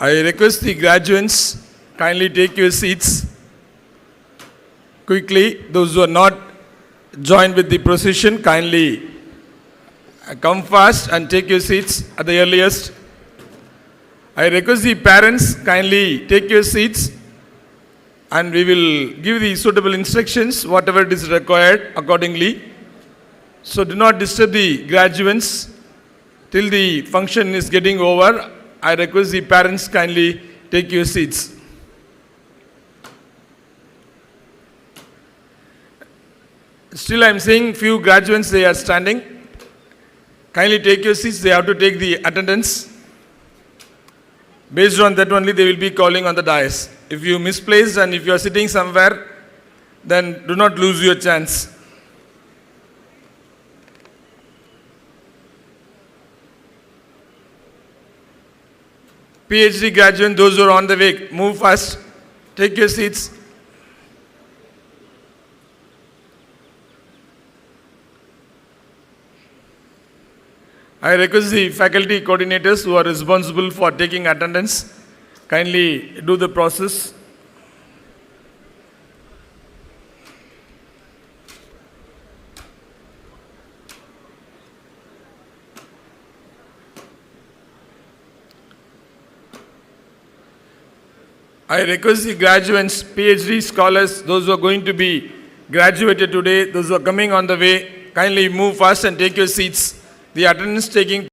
I request the graduates kindly take your seats quickly. Those who are not joined with the procession, kindly come fast and take your seats at the earliest. I request the parents kindly take your seats and we will give the suitable instructions, whatever it is required accordingly. So do not disturb the graduates till the function is getting over. I request the parents kindly take your seats. Still I am seeing few graduates, they are standing. Kindly take your seats, they have to take the attendance. Based on that only they will be calling on the dais. If you misplaced and if you are sitting somewhere, then do not lose your chance. PhD graduates, those who are on the way, move fast, take your seats. I request the faculty coordinators who are responsible for taking attendance, kindly do the process. I request the graduates, PhD scholars, those who are going to be graduated today, those who are coming on the way, kindly move fast and take your seats. The attendance taking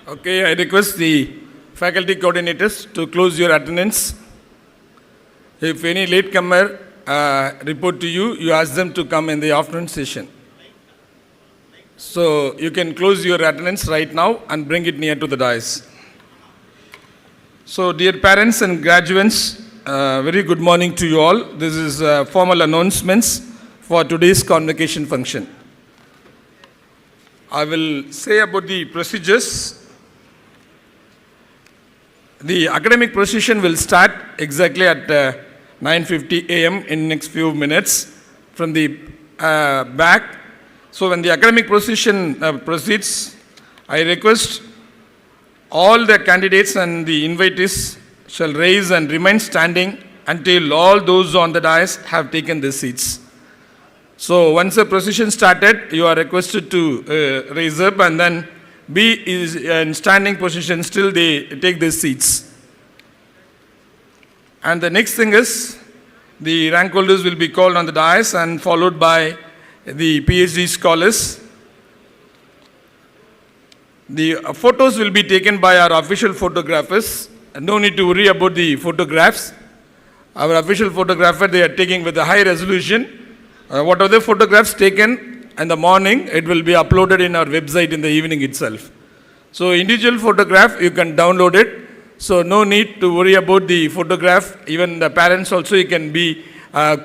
Okay, I request the faculty coordinators to close your attendance. If any latecomer report to you, you ask them to come in the afternoon session. So you can close your attendance right now and bring it near to the dais. So dear parents and graduates, very good morning to you all. This is formal announcements for today's convocation function. I will say about the procedures. The academic procession will start exactly at 9:50 a.m. in next few minutes from the back. So when the academic procession proceeds, I request all the candidates and the invitees shall raise and remain standing until all those on the dais have taken their seats. So once the procession started, you are requested to raise up and then be in standing position till they take their seats. And the next thing is, the rank holders will be called on the dais and followed by the PhD scholars. The photos will be taken by our official photographers. No need to worry about the photographs. Our official photographer, they are taking with a high resolution. Whatever the photographs taken in the morning, it will be uploaded in our website in the evening itself. So individual photograph, you can download it. So no need to worry about the photograph. Even the parents also, you can be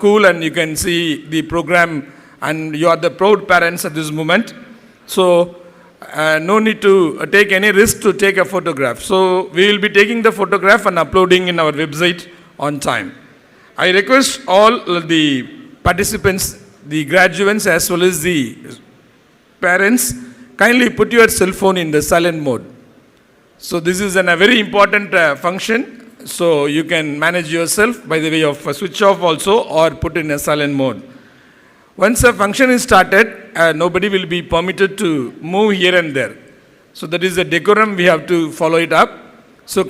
cool and you can see the program and you are the proud parents at this moment. So no need to take any risk to take a photograph. So we will be taking the photograph and uploading in our website on time. I request all the participants, the graduates as well as the parents, kindly put your cell phone in the silent mode. So this is a very important function. So you can manage yourself by the way of switch off also or put in a silent mode. Once a function is started, nobody will be permitted to move here and there. So that is a decorum, we have to follow it up. So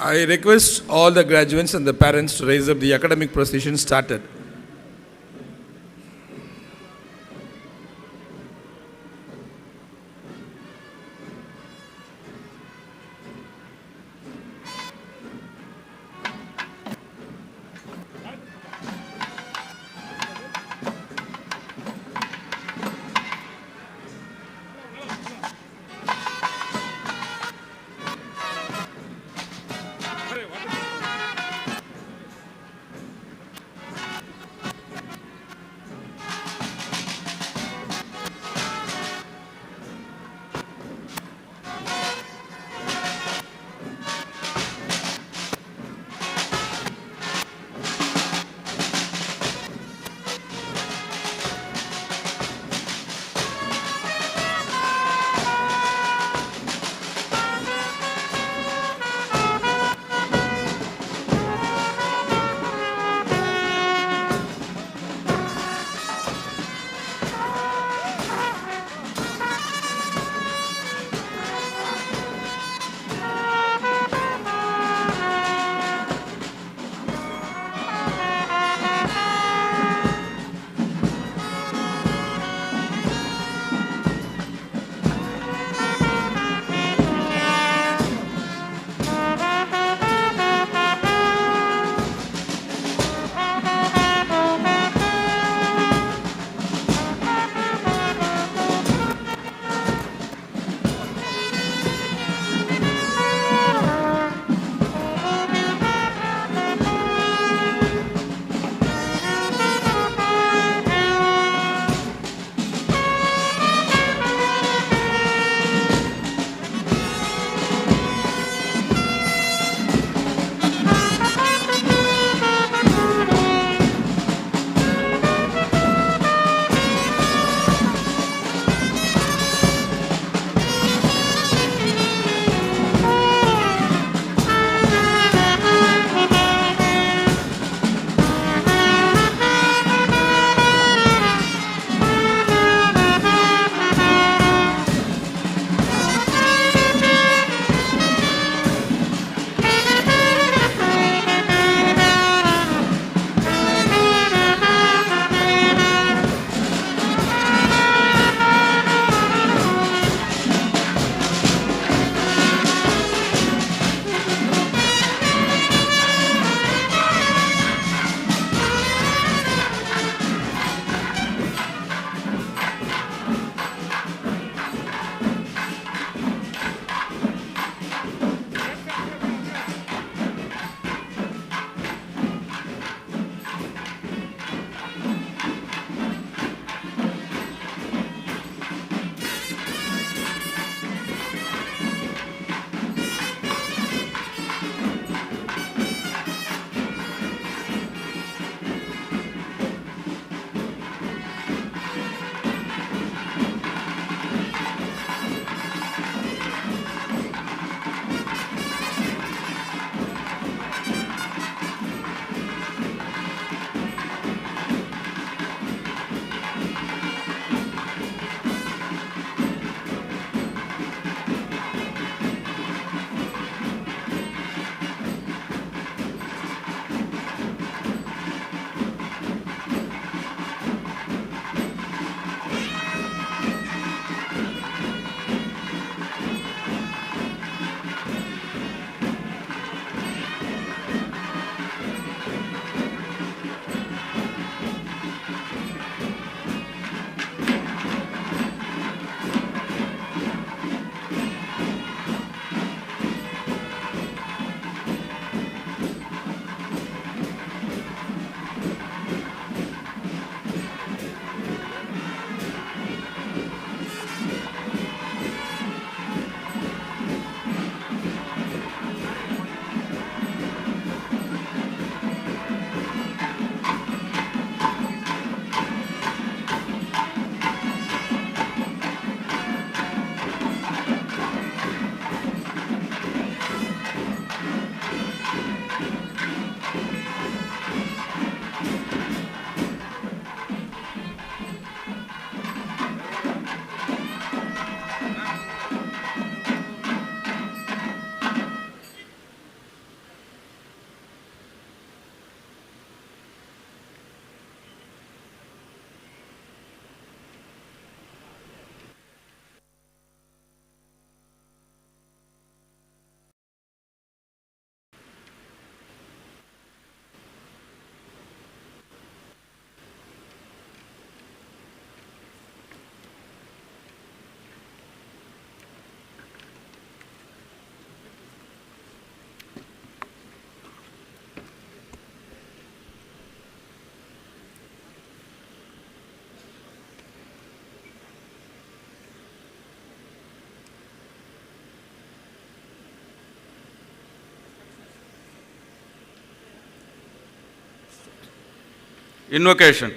I request all the graduates and the parents to raise up. The academic procession started. Invocation.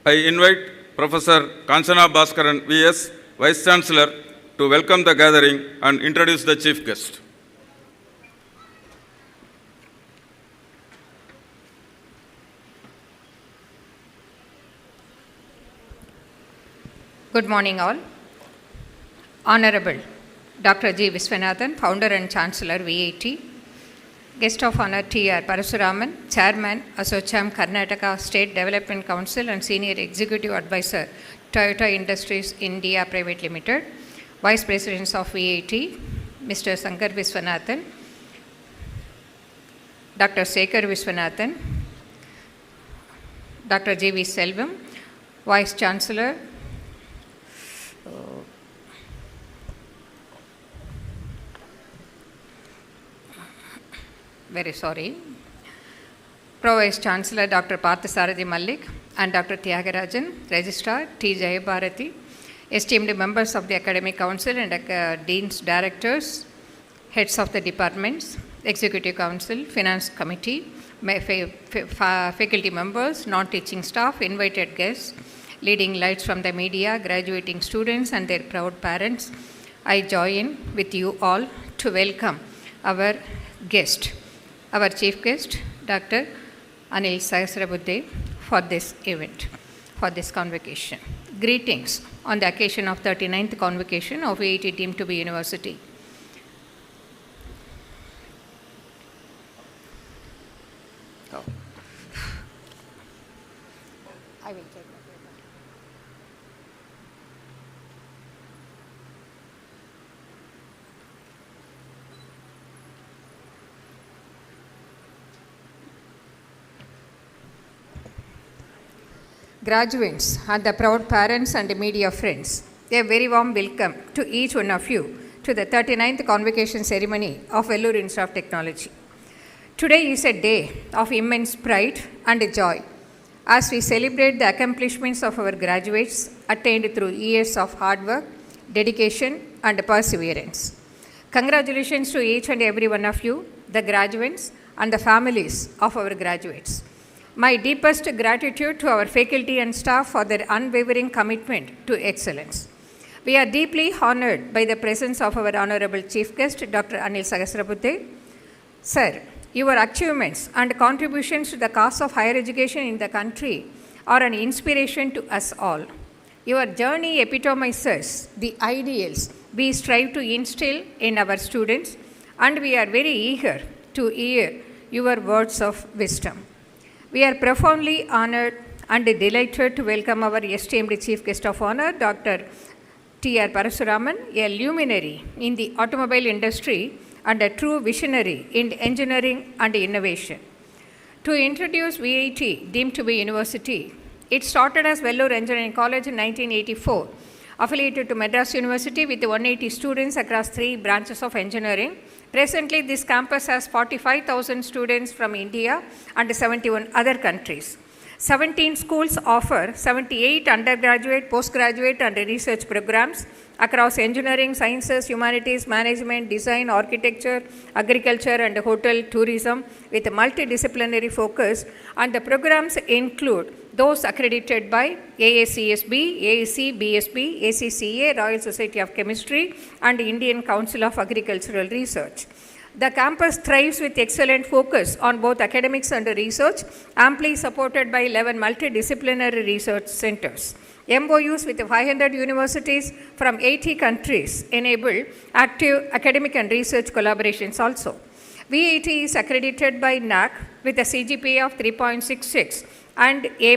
I invite Professor Kanchana Bhaskaran, VS, Vice Chancellor, to welcome the gathering and introduce the chief guest. Good morning all. Honorable Dr. G. Viswanathan, Founder and Chancellor, VIT. Guest of Honor T.R. Parasuraman, Chairman, ASSOCHAM Karnataka State Development Council and Senior Executive Advisor, Toyota Industries India Private Limited. Vice Presidents of VIT, Mr. Sankar Viswanathan, Dr. Sekhar Viswanathan, Dr. J.V. Selvam, Vice Chancellor, very sorry, Pro Vice Chancellor Dr. Parthasarathi Malik and Dr. Tyagarajan, Registrar T. Jayabharati, esteemed members of the Academic Council and Deans, Directors, Heads of the Departments, Executive Council, Finance Committee, faculty members, non-teaching staff, invited guests, leading lights from the media, graduating students and their proud parents, I join with you all to welcome our guest, our chief guest, Dr. Anil Sahasrabuddhe, for this event, for this convocation. Greetings on the occasion of 39th convocation of VIT deemed to be university. Oh. I will take that. Graduates and the proud parents and media friends, a very warm welcome to each one of you to the 39th convocation ceremony of Vellore Institute of Technology. Today is a day of immense pride and joy as we celebrate the accomplishments of our graduates attained through years of hard work, dedication and perseverance. Congratulations to each and every one of you, the graduates and the families of our graduates. My deepest gratitude to our faculty and staff for their unwavering commitment to excellence. We are deeply honored by the presence of our Honorable Chief Guest, Dr. Anil Sahasrabuddhe. Sir, your achievements and contributions to the cause of higher education in the country are an inspiration to us all. Your journey epitomizes the ideals we strive to instill in our students, and we are very eager to hear your words of wisdom. We are profoundly honored and delighted to welcome our esteemed Chief Guest of Honor, Dr. T.R. Parasuraman, a luminary in the automobile industry and a true visionary in engineering and innovation. To introduce VIT, deemed to be university, it started as Vellore Engineering College in 1984, affiliated to Madras University with 180 students across 3 branches of engineering. Presently, this campus has 45,000 students from India and 71 other countries. 17 schools offer 78 undergraduate, postgraduate, and research programs across engineering, sciences, humanities, management, design, architecture, agriculture, and hotel tourism with a multidisciplinary focus. And the programs include those accredited by AACSB, AAC, BSB, ACCA, Royal Society of Chemistry, and Indian Council of Agricultural Research. The campus thrives with excellent focus on both academics and research, amply supported by 11 multidisciplinary research centers. MOUs with 500 universities from 80 countries enable active academic and research collaborations also. VIT is accredited by NAC with a CGPA of 3.66 and A++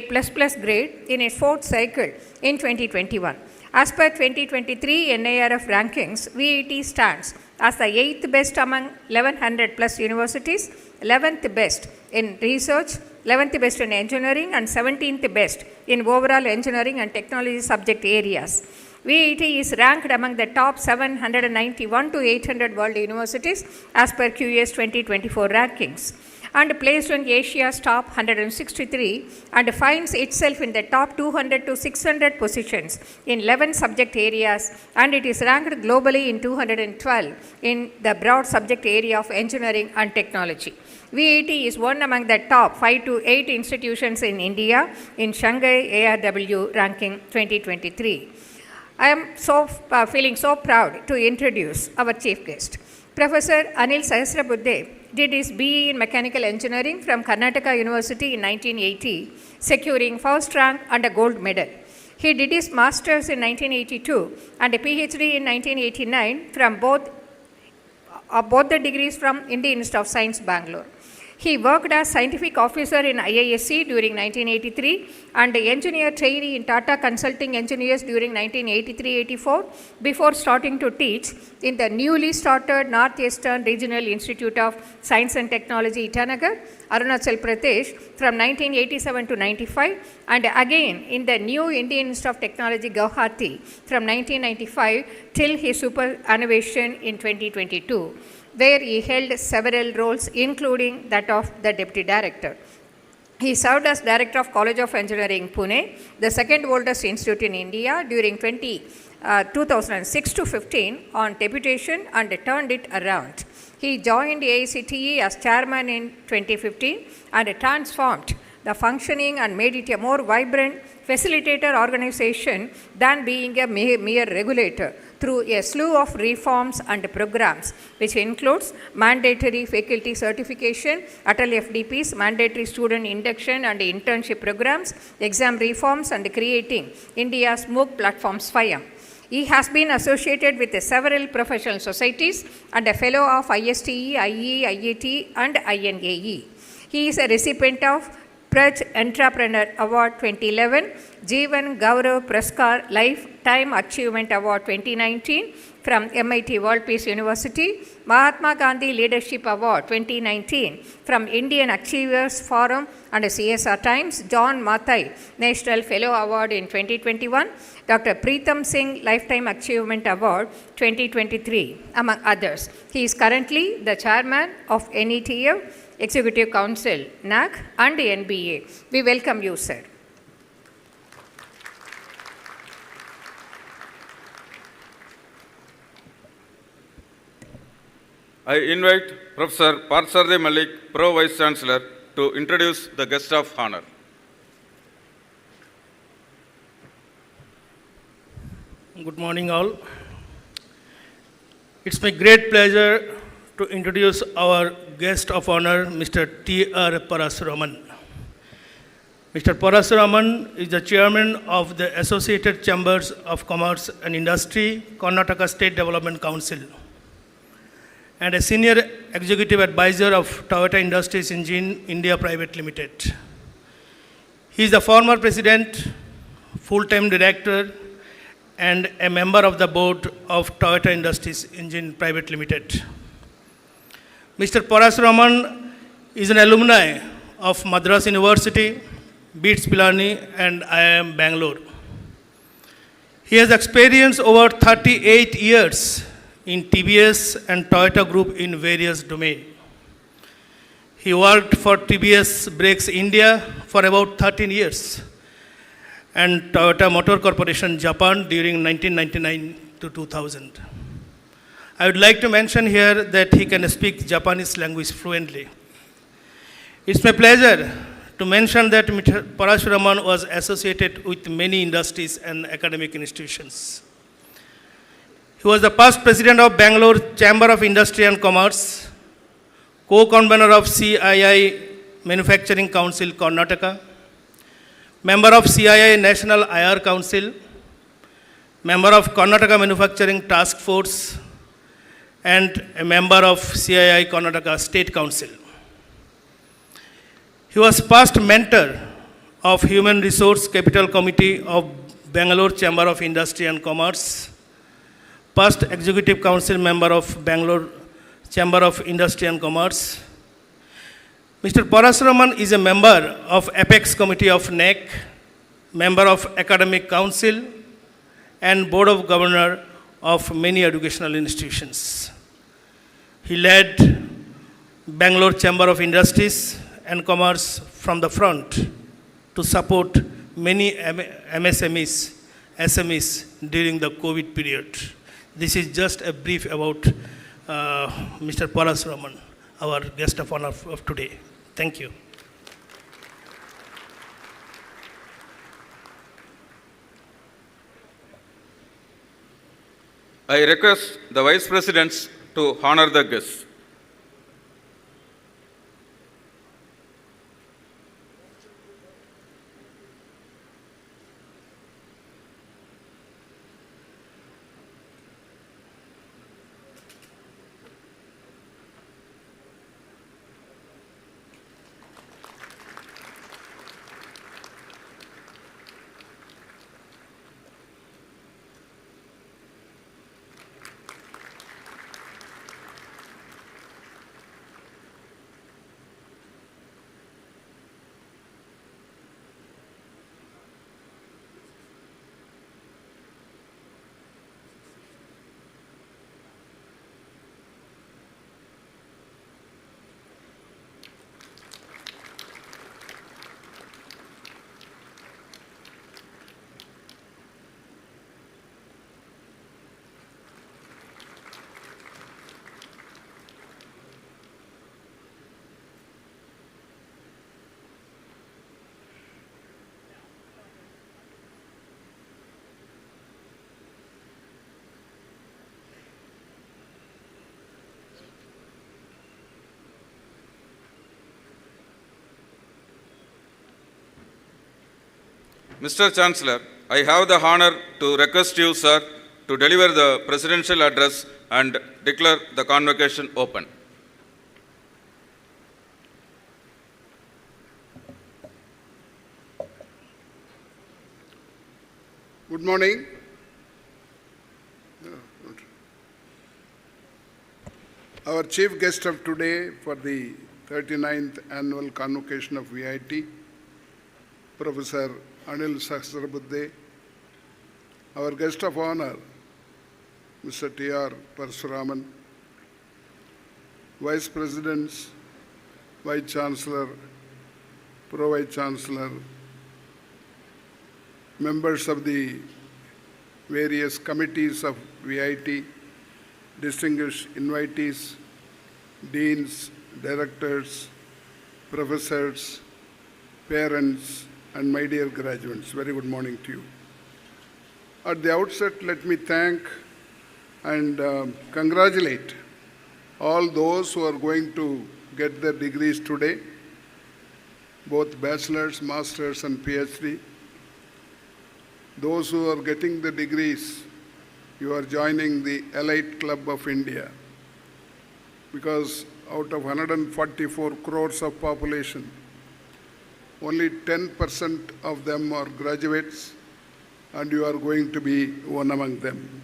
grade in its fourth cycle in 2021. As per 2023 NIRF rankings, VIT stands as the 8th best among 1100 plus universities, 11th best in research, 11th best in engineering, and 17th best in overall engineering and technology subject areas. VIT is ranked among the top 791 to 800 world universities as per QS 2024 rankings, and placed on Asia's top 163 and finds itself in the top 200 to 600 positions in 11 subject areas, and it is ranked globally in 212 in the broad subject area of engineering and technology. VIT is one among the top 5 to 8 institutions in India in Shanghai ARW ranking 2023. I am feeling so proud to introduce our chief guest. Professor Anil Sahasrabuddhe did his BE in Mechanical Engineering from Karnataka University in 1980, securing first rank and a gold medal. He did his Masters in 1982 and a PhD in 1989 from both the degrees from Indian Institute of Science, Bangalore. He worked as scientific officer in IISc during 1983 and engineer trainee in Tata Consulting Engineers during 1983-84 before starting to teach in the newly started Northeastern Regional Institute of Science and Technology, Itanagar, Arunachal Pradesh from 1987 to 95, and again in the new Indian Institute of Technology, Guwahati from 1995 till his superannuation in 2022. Where he held several roles, including that of the Deputy Director. He served as Director of College of Engineering, Pune, the second oldest institute in India, during 2006 to 15 on deputation and turned it around. He joined AICTE as chairman in 2015 and transformed the functioning and made it a more vibrant facilitator organization than being a mere regulator through a slew of reforms and programs, which includes mandatory faculty certification, Atal FDPs, mandatory student induction and internship programs, exam reforms, and creating India's MOOC platform SWAYAM. He has been associated with several professional societies and a fellow of ISTE, IE, IAT, and INAE. He is a recipient of Praj Entrepreneur Award 2011, Jeevan Gaurav Praskar Lifetime Achievement Award 2019 from MIT World Peace University, Mahatma Gandhi Leadership Award 2019 from Indian Achievers Forum and CSR Times, John Mathai National Fellow Award in 2021, Dr. Preetham Singh Lifetime Achievement Award 2023, among others. He is currently the chairman of NETF, Executive Council, NAC, and NBA. We welcome you, sir. I invite Professor Parsarde Malik, Pro Vice Chancellor, to introduce the guest of honor. Good morning, all. It's my great pleasure to introduce our guest of honor, Mr. T.R. Parasuraman. Mr. Parasuraman is the chairman of the Associated Chambers of Commerce and Industry, Karnataka State Development Council, and a senior executive advisor of Toyota Industries Engine India Private Limited. He is the former president, full-time director, and a member of the board of Toyota Industries Engine Private Limited. Mr. Parasuraman is an alumni of Madras University, BITS Pilani, and IIM Bangalore. He has experience over 38 years in TVS and Toyota Group in various domains. He worked for TBS Brakes India for about 13 years and Toyota Motor Corporation Japan during 1999 to 2000. I would like to mention here that he can speak Japanese language fluently. It's my pleasure to mention that Mr. Parashuraman was associated with many industries and academic institutions. He was the past president of Bangalore Chamber of Industry and Commerce, co-convener of CII Manufacturing Council, Karnataka, member of CII National IR Council, member of Karnataka Manufacturing Task Force, and a member of CII Karnataka State Council. He was past mentor of Human Resource Capital Committee of Bangalore Chamber of Industry and Commerce, past Executive Council member of Bangalore Chamber of Industry and Commerce. Mr. Parashuraman is a member of Apex Committee of NEC, member of Academic Council, and Board of Governor of many educational institutions. He led Bangalore Chamber of Industries and Commerce from the front to support many MSMEs, SMEs during the COVID period. This is just a brief about Mr. Parashuraman, our guest of honor of today. Thank you. I request the Vice Presidents to honor the guests. Mr. Chancellor, I have the honor to request you, sir, to deliver the presidential address and declare the convocation open. Good morning. Our chief guest of today for the 39th annual convocation of VIT, Professor Anil Sahasrabuddhe, our guest of honor, Mr. T.R. Parashuraman, Vice Presidents, Vice Chancellor, Pro-Vice Chancellor, members of the various committees of VIT, distinguished invitees, deans, directors, professors, parents, and my dear graduates, very good morning to you. At the outset, let me thank and congratulate all those who are going to get their degrees today, both bachelor's, master's, and PhD. Those who are getting the degrees, you are joining the elite club of India, because out of 144 crores of population, only 10% of them are graduates, and you are going to be one among them.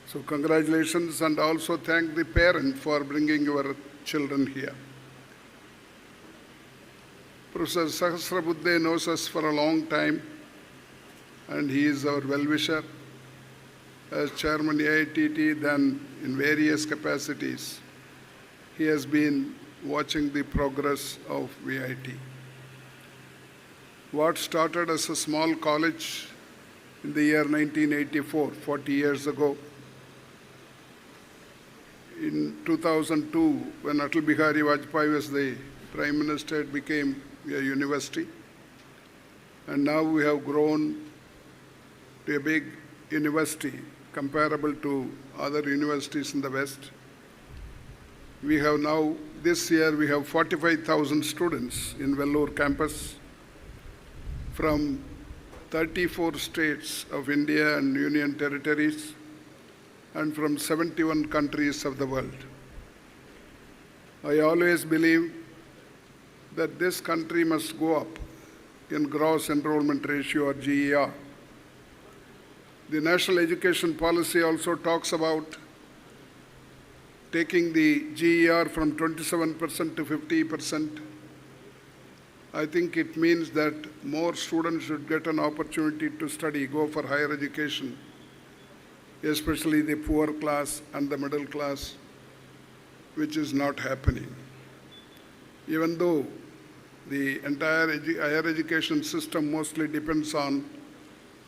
So congratulations, and also thank the parent for bringing your children here. Professor Sahasrabuddhe knows us for a long time, and he is our well-wisher. As chairman AITT, then in various capacities, he has been watching the progress of VIT. What started as a small college in the year 1984, 40 years ago, in 2002, when Atal Bihari Vajpayee was the Prime Minister, it became a university. And now we have grown to a big university comparable to other universities in the West. We have now, this year, we have 45,000 students in Vellore campus from 34 states of India and Union territories and from 71 countries of the world. I always believe that this country must go up in gross enrollment ratio or GER. The national education policy also talks about taking the GER from 27% to 50%. I think it means that more students should get an opportunity to study, go for higher education, especially the poor class and the middle class, which is not happening. Even though the entire higher education system mostly depends on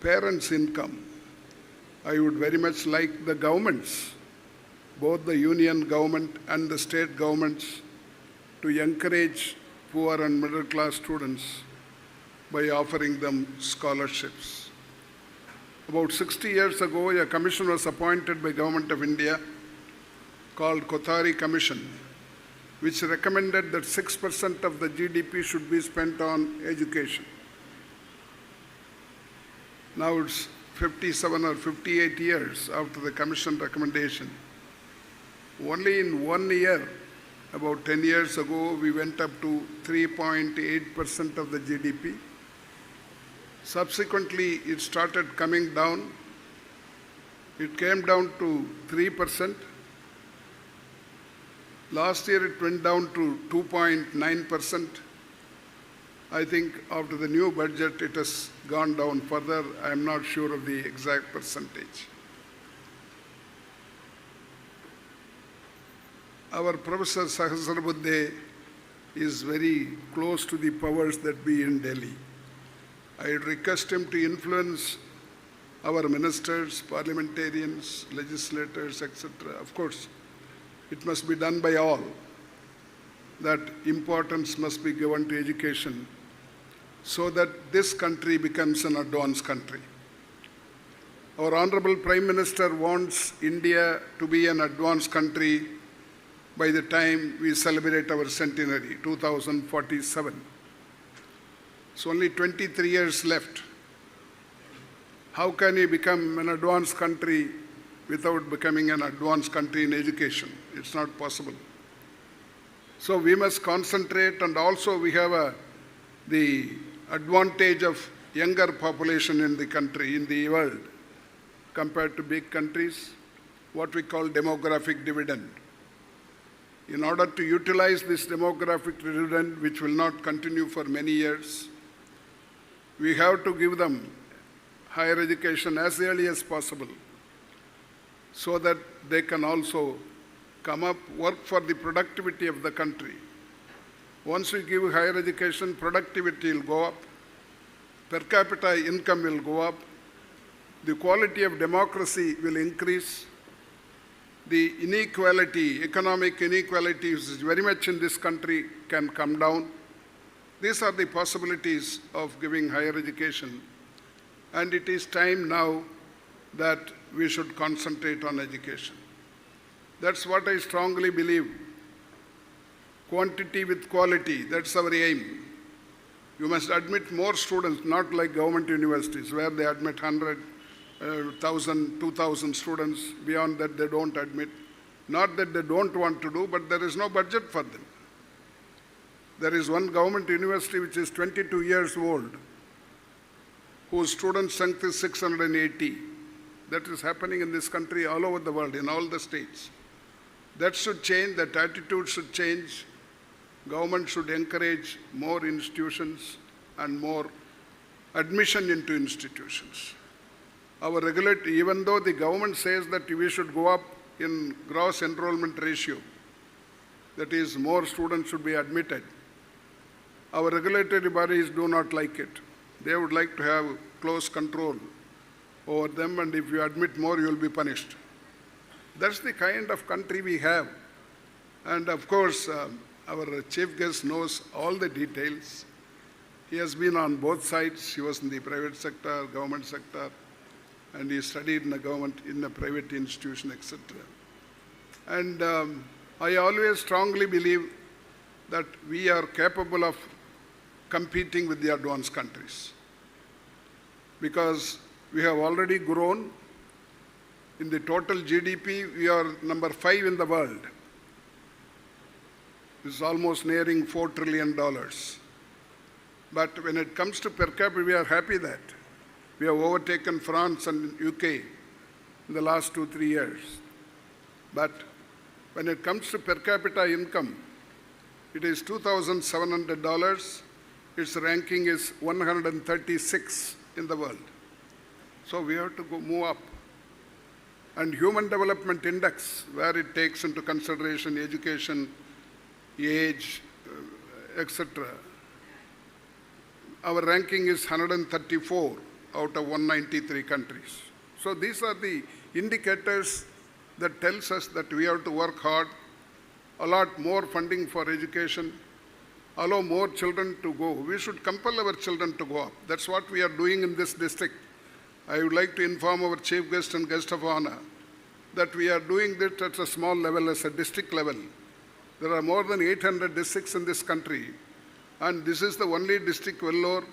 parents' income, I would very much like the governments, both the union government and the state governments, to encourage poor and middle class students by offering them scholarships. About 60 years ago, a commission was appointed by Government of India called Kothari Commission, which recommended that 6% of the GDP should be spent on education. Now it's 57 or 58 years after the commission recommendation. Only in 1 year, about 10 years ago, we went up to 3.8% of the GDP. Subsequently, it started coming down. It came down to 3%. Last year, it went down to 2.9%. I think after the new budget, it has gone down further. I am not sure of the exact percentage. Our Professor Sahasrabuddhe is very close to the powers that be in Delhi. I request him to influence our ministers, parliamentarians, legislators, etc. Of course, it must be done by all. That importance must be given to education so that this country becomes an advanced country. Our Honorable Prime Minister wants India to be an advanced country by the time we celebrate our centenary, 2047. It's only 23 years left. How can we become an advanced country without becoming an advanced country in education? It's not possible. So we must concentrate, and also we have the advantage of younger population in the country, in the world, compared to big countries, what we call demographic dividend. In order to utilize this demographic dividend, which will not continue for many years, we have to give them higher education as early as possible so that they can also come up, work for the productivity of the country. Once we give higher education, productivity will go up, per capita income will go up, the quality of democracy will increase, the inequality, economic inequality is very much in this country can come down. These are the possibilities of giving higher education. And it is time now that we should concentrate on education. That's what I strongly believe. Quantity with quality, that's our aim. You must admit more students, not like government universities where they admit 100, 1,000, 2,000 students. Beyond that, they don't admit. Not that they don't want to do, but there is no budget for them. There is one government university which is 22 years old, whose student strength is 680. That is happening in this country all over the world, in all the states. That should change, that attitude should change. Government should encourage more institutions and more admission into institutions. Our regulator, even though the government says that we should go up in gross enrollment ratio, that is, more students should be admitted. Our regulatory bodies do not like it. They would like to have close control over them, and if you admit more, you will be punished. That's the kind of country we have. And of course, our chief guest knows all the details. He has been on both sides. He was in the private sector, government sector, and he studied in the government, in a private institution, etc. And I always strongly believe that we are capable of competing with the advanced countries, because we have already grown. In the total GDP, we are number 5 in the world. It's almost nearing $4 trillion. But when it comes to per capita, we are happy that we have overtaken France and UK in the last 2-3 years. But when it comes to per capita income, it is $2,700. Its ranking is 136 in the world. So we have to move up. And Human Development Index, where it takes into consideration education, age, etc., our ranking is 134 out of 193 countries. So these are the indicators that tells us that we have to work hard, allot more funding for education, allow more children to go. We should compel our children to go up. That's what we are doing in this district. I would like to inform our chief guest and guest of honor that we are doing this at a small level, as a district level. There are more than 800 districts in this country, and this is the only district, Vellore,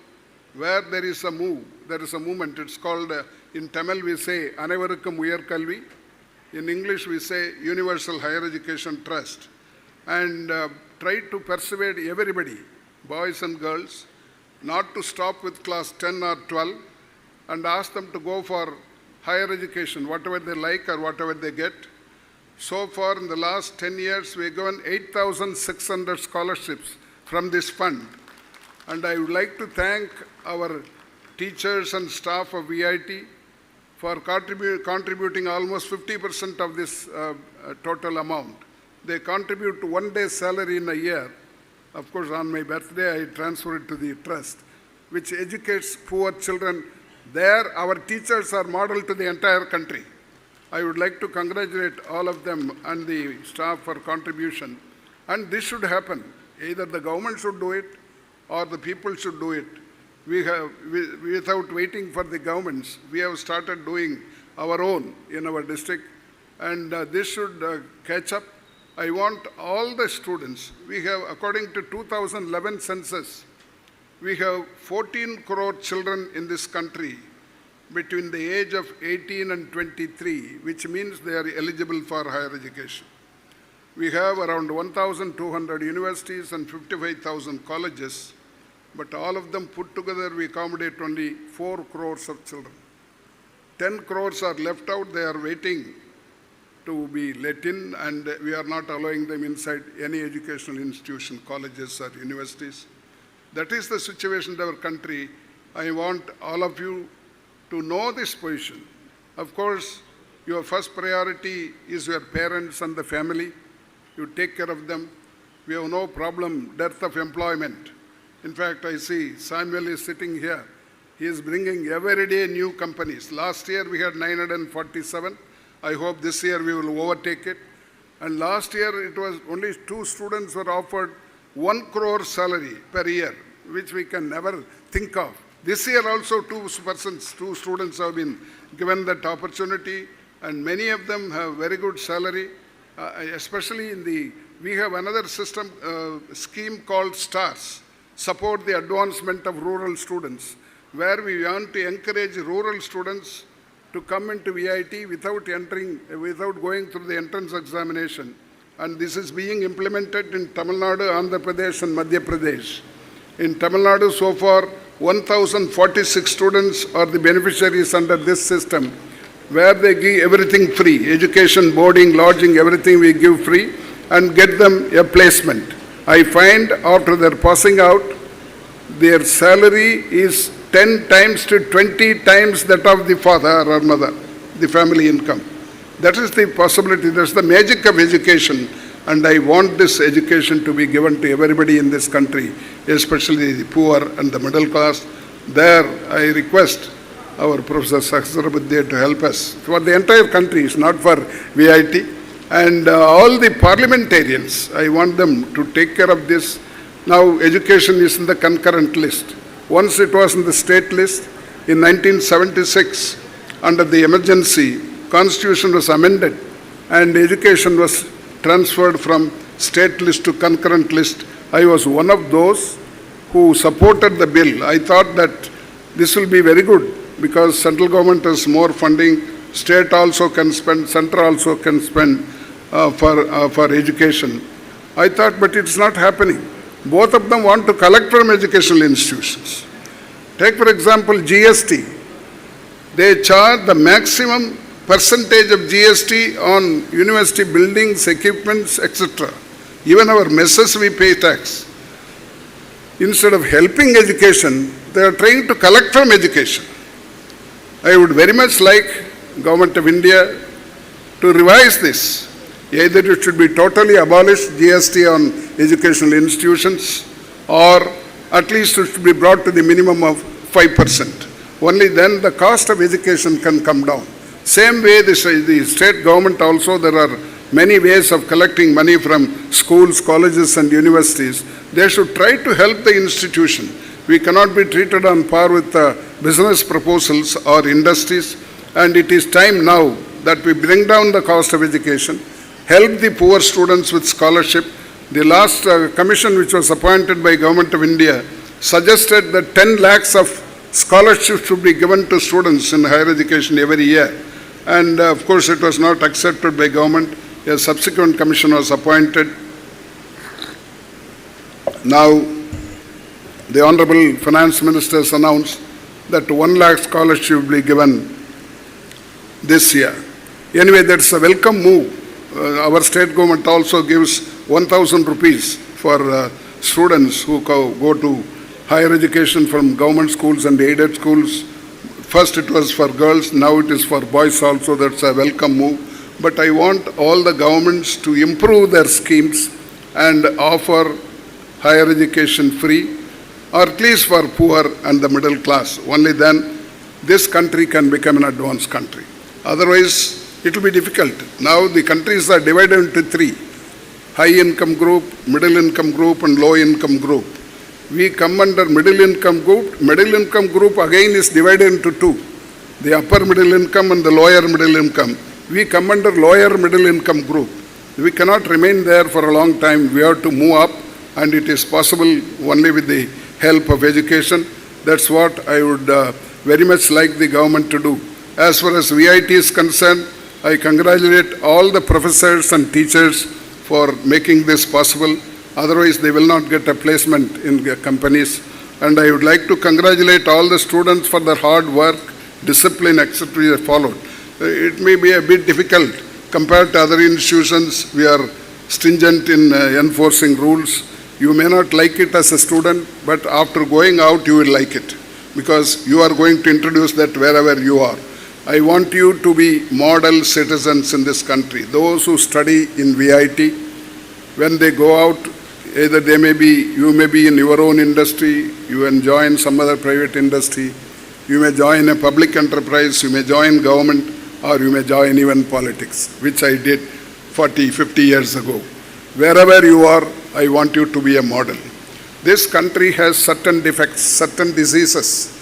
where there is a movement. It's called, in Tamil we say, Anaivarukkum Uyar Kalvi. In English we say Universal Higher Education Trust. And try to persuade everybody, boys and girls, not to stop with class 10 or 12 and ask them to go for higher education, whatever they like or whatever they get. So far, in the last 10 years, we have given 8,600 scholarships from this fund. And I would like to thank our teachers and staff of VIT for contributing almost 50% of this total amount. They contribute to 1 day's salary in a year. Of course, on my birthday, I transfer it to the trust, which educates poor children. There, our teachers are model to the entire country. I would like to congratulate all of them and the staff for contribution. And this should happen. Either the government should do it or the people should do it. Without waiting for the governments, we have started doing our own in our district, and this should catch up. I want all the students. We have, according to 2011 census, we have 14 crore children in this country between the age of 18 and 23, which means they are eligible for higher education. We have around 1,200 universities and 55,000 colleges, but all of them put together, we accommodate only 4 crores of children. 10 crores are left out. They are waiting to be let in, and we are not allowing them inside any educational institution, colleges or universities. That is the situation in our country. I want all of you to know this position. Of course, your first priority is your parents and the family. You take care of them. We have no problem, dearth of employment. In fact, I see Samuel is sitting here. He is bringing every day new companies. Last year we had 947. I hope this year we will overtake it. And last year it was only 2 students were offered 1 crore salary per year, which we can never think of. This year also 2 students have been given that opportunity, and many of them have very good salary, especially we have another system, scheme called STARS, Support the Advancement of Rural Students, where we want to encourage rural students to come into VIT without going through the entrance examination. And this is being implemented in Tamil Nadu, Andhra Pradesh and Madhya Pradesh. In Tamil Nadu, so far, 1,046 students are the beneficiaries under this system, where they give everything free, education, boarding, lodging, everything we give free, and get them a placement. I find after their passing out, their salary is 10 times to 20 times that of the father or mother, the family income. That is the possibility. That's the magic of education. and I want this education to be given to everybody in this country, especially the poor and the middle class. There, I request our Professor Chancellor to help us for the entire country, it's not for VIT. And all the parliamentarians, I want them to take care of this. Now, education is in the concurrent list. Once it was in the state list, in 1976, under the emergency, Constitution was amended and education was transferred from state list to concurrent list. I was one of those who supported the bill. I thought that this will be very good because central government has more funding, state also can spend, central also can spend for education. I thought, but it's not happening. Both of them want to collect from educational institutions. Take, for example, GST. They charge the maximum percentage of GST on university buildings, equipments, etc. Even our messes we pay tax. Instead of helping education, they are trying to collect from education. I would very much like Government of India to revise this. Either it should be totally abolished, GST on educational institutions, or at least it should be brought to the minimum of 5%. Only then the cost of education can come down. Same way the state government also, there are many ways of collecting money from schools, colleges and universities. They should try to help the institution. We cannot be treated on par with business proposals or industries, and it is time now that we bring down the cost of education, help the poor students with scholarship. The last commission which was appointed by Government of India suggested that 10 lakhs of scholarships should be given to students in higher education every year. And of course it was not accepted by government. A subsequent commission was appointed. Now the Honorable Finance Minister has announced that 1 lakh scholarship will be given this year. Anyway, that's a welcome move. Our state government also gives 1,000 rupees for students who go to higher education from government schools and aided schools. First it was for girls, now it is for boys also. That's a welcome move. But I want all the governments to improve their schemes and offer higher education free, or at least for poor and the middle class. Only then this country can become an advanced country. Otherwise, it will be difficult. Now the countries are divided into three: high income group, middle income group and low income group. We come under middle income group. Middle income group again is divided into two: the upper middle income and the lower middle income. We come under lower middle income group. We cannot remain there for a long time. We have to move up, and it is possible only with the help of education. That's what I would very much like the government to do. As far as VIT is concerned, I congratulate all the professors and teachers for making this possible. Otherwise, they will not get a placement in companies. And I would like to congratulate all the students for their hard work, discipline, etc. they followed. It may be a bit difficult compared to other institutions. We are stringent in enforcing rules. You may not like it as a student, but after going out, you will like it, because you are going to introduce that wherever you are. I want you to be model citizens in this country. Those who study in VIT, when they go out, either you may be in your own industry, you can join some other private industry, you may join a public enterprise, you may join government, or you may join even politics, which I did 40, 50 years ago. Wherever you are, I want you to be a model. This country has certain defects, certain diseases,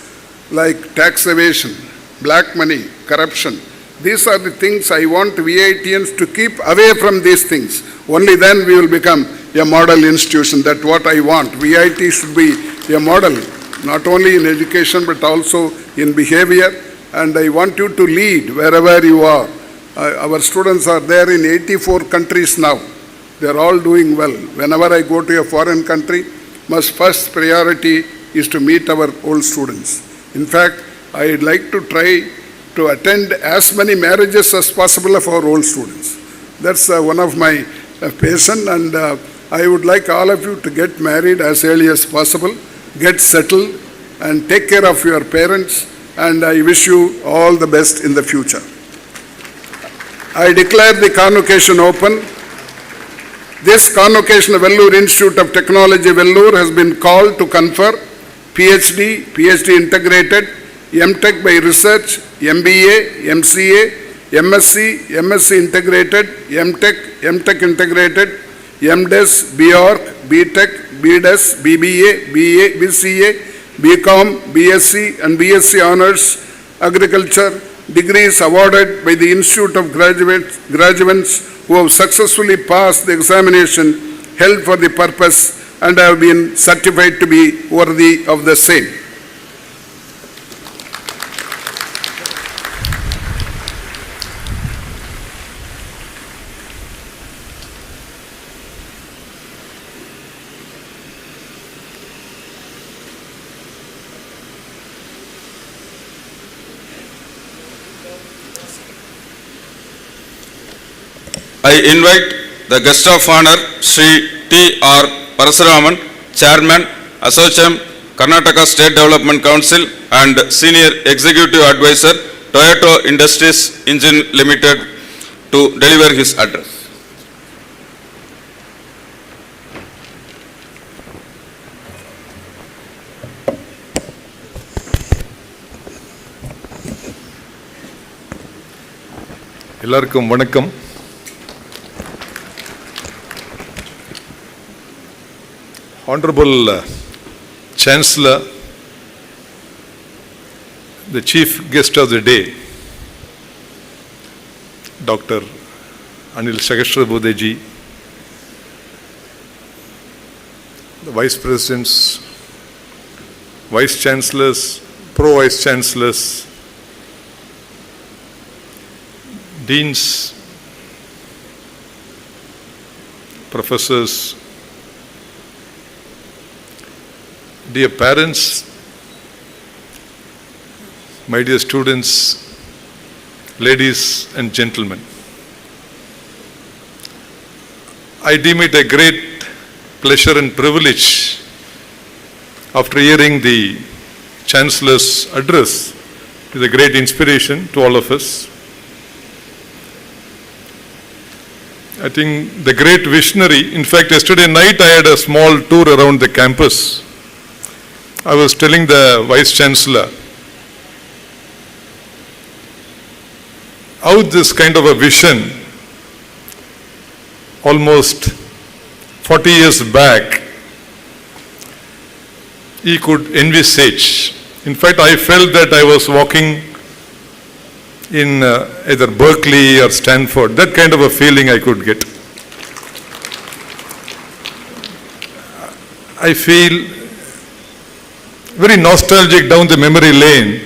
like tax evasion, black money, corruption. These are the things I want VITians to keep away from these things. Only then we will become a model institution. That's what I want. VIT should be a model, not only in education but also in behavior. And I want you to lead wherever you are. Our students are there in 84 countries now. They are all doing well. Whenever I go to a foreign country, my first priority is to meet our old students. In fact, I'd like to try to attend as many marriages as possible of our old students. That's one of my passion, and I would like all of you to get married as early as possible, get settled, and take care of your parents, and I wish you all the best in the future. I declare the convocation open. This convocation of Vellore Institute of Technology, Vellore, has been called to confer PhD, PhD integrated, M.Tech by research, MBA, MCA, MSc, MSc integrated, M.Tech, M.Tech integrated, MDes, BOrc, BTech, BDes, BBA, BA, BCA, BCom, BSc and BSc Honours, Agriculture, degrees awarded by the Institute of Graduates who have successfully passed the examination held for the purpose and have been certified to be worthy of the same. I invite the guest of honor, Sri T.R. Parasuraman, Chairman, Associate, Karnataka State Development Council and Senior Executive Advisor, Toyota Industries Engine Limited, to deliver his address. எல்லாருக்கும் வணக்கம். Honorable Chancellor, the chief guest of the day, Dr. Anil Sahasrabudheji, the Vice Presidents, Vice Chancellors, Pro-Vice Chancellors, Deans, Professors, dear parents, my dear students, ladies and gentlemen, I deem it a great pleasure and privilege after hearing the Chancellor's address. It is a great inspiration to all of us. I think the great visionary, in fact yesterday night I had a small tour around the campus. I was telling the Vice Chancellor how this kind of a vision almost 40 years back he could envisage. In fact, I felt that I was walking in either Berkeley or Stanford. That kind of a feeling I could get. I feel very nostalgic down the memory lane.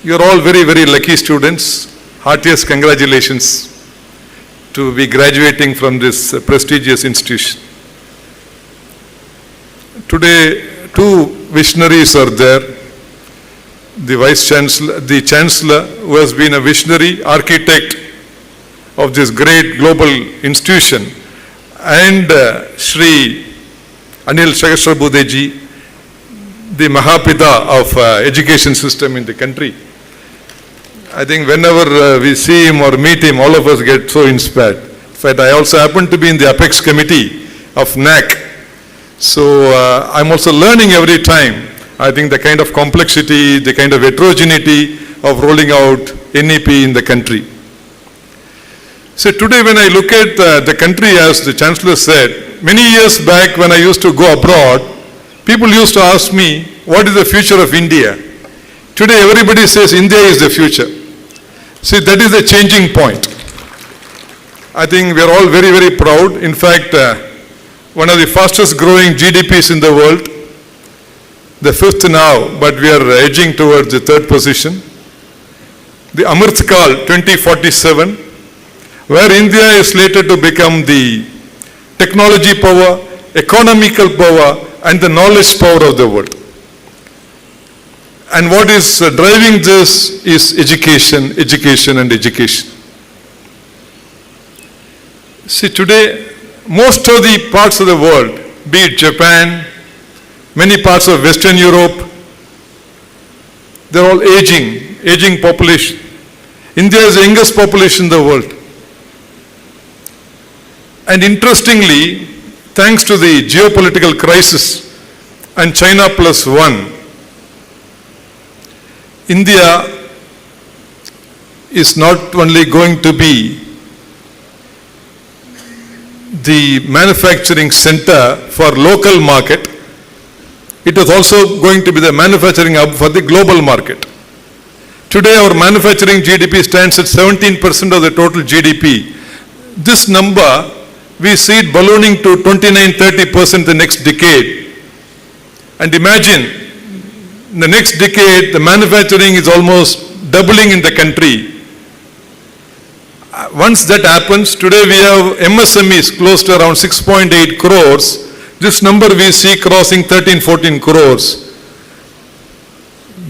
You're all very, very lucky students. Heartiest congratulations to be graduating from this prestigious institution. Today, two visionaries are there. The Vice Chancellor, the Chancellor, who has been a visionary architect of this great global institution, and Sri Anil Sahasrabudheji, the Mahapita of education system in the country. I think whenever we see him or meet him, all of us get so inspired. In fact, I also happen to be in the Apex Committee of NAC. So I'm also learning every time. I think the kind of complexity, the kind of heterogeneity of rolling out NEP in the country. So today when I look at the country, as the Chancellor said, many years back when I used to go abroad, people used to ask me, what is the future of India? Today everybody says India is the future. See, that is the changing point. I think we are all very, very proud. In fact, one of the fastest growing GDPs in the world, the fifth now, but we are edging towards the third position. The Amrit Kal 2047, where India is slated to become the technology power, economical power, and the knowledge power of the world. And what is driving this is education, education, and education. See, today, most of the parts of the world, be it Japan, many parts of Western Europe, they're all aging population. India is the youngest population in the world. And interestingly, thanks to the geopolitical crisis and China plus one, India is not only going to be the manufacturing center for local market, it is also going to be the manufacturing hub for the global market. Today our manufacturing GDP stands at 17% of the total GDP. This number, we see it ballooning to 29-30% the next decade. And imagine, in the next decade, the manufacturing is almost doubling in the country. Once that happens, today we have MSMEs close to around 6.8 crores. This number we see crossing 13-14 crores.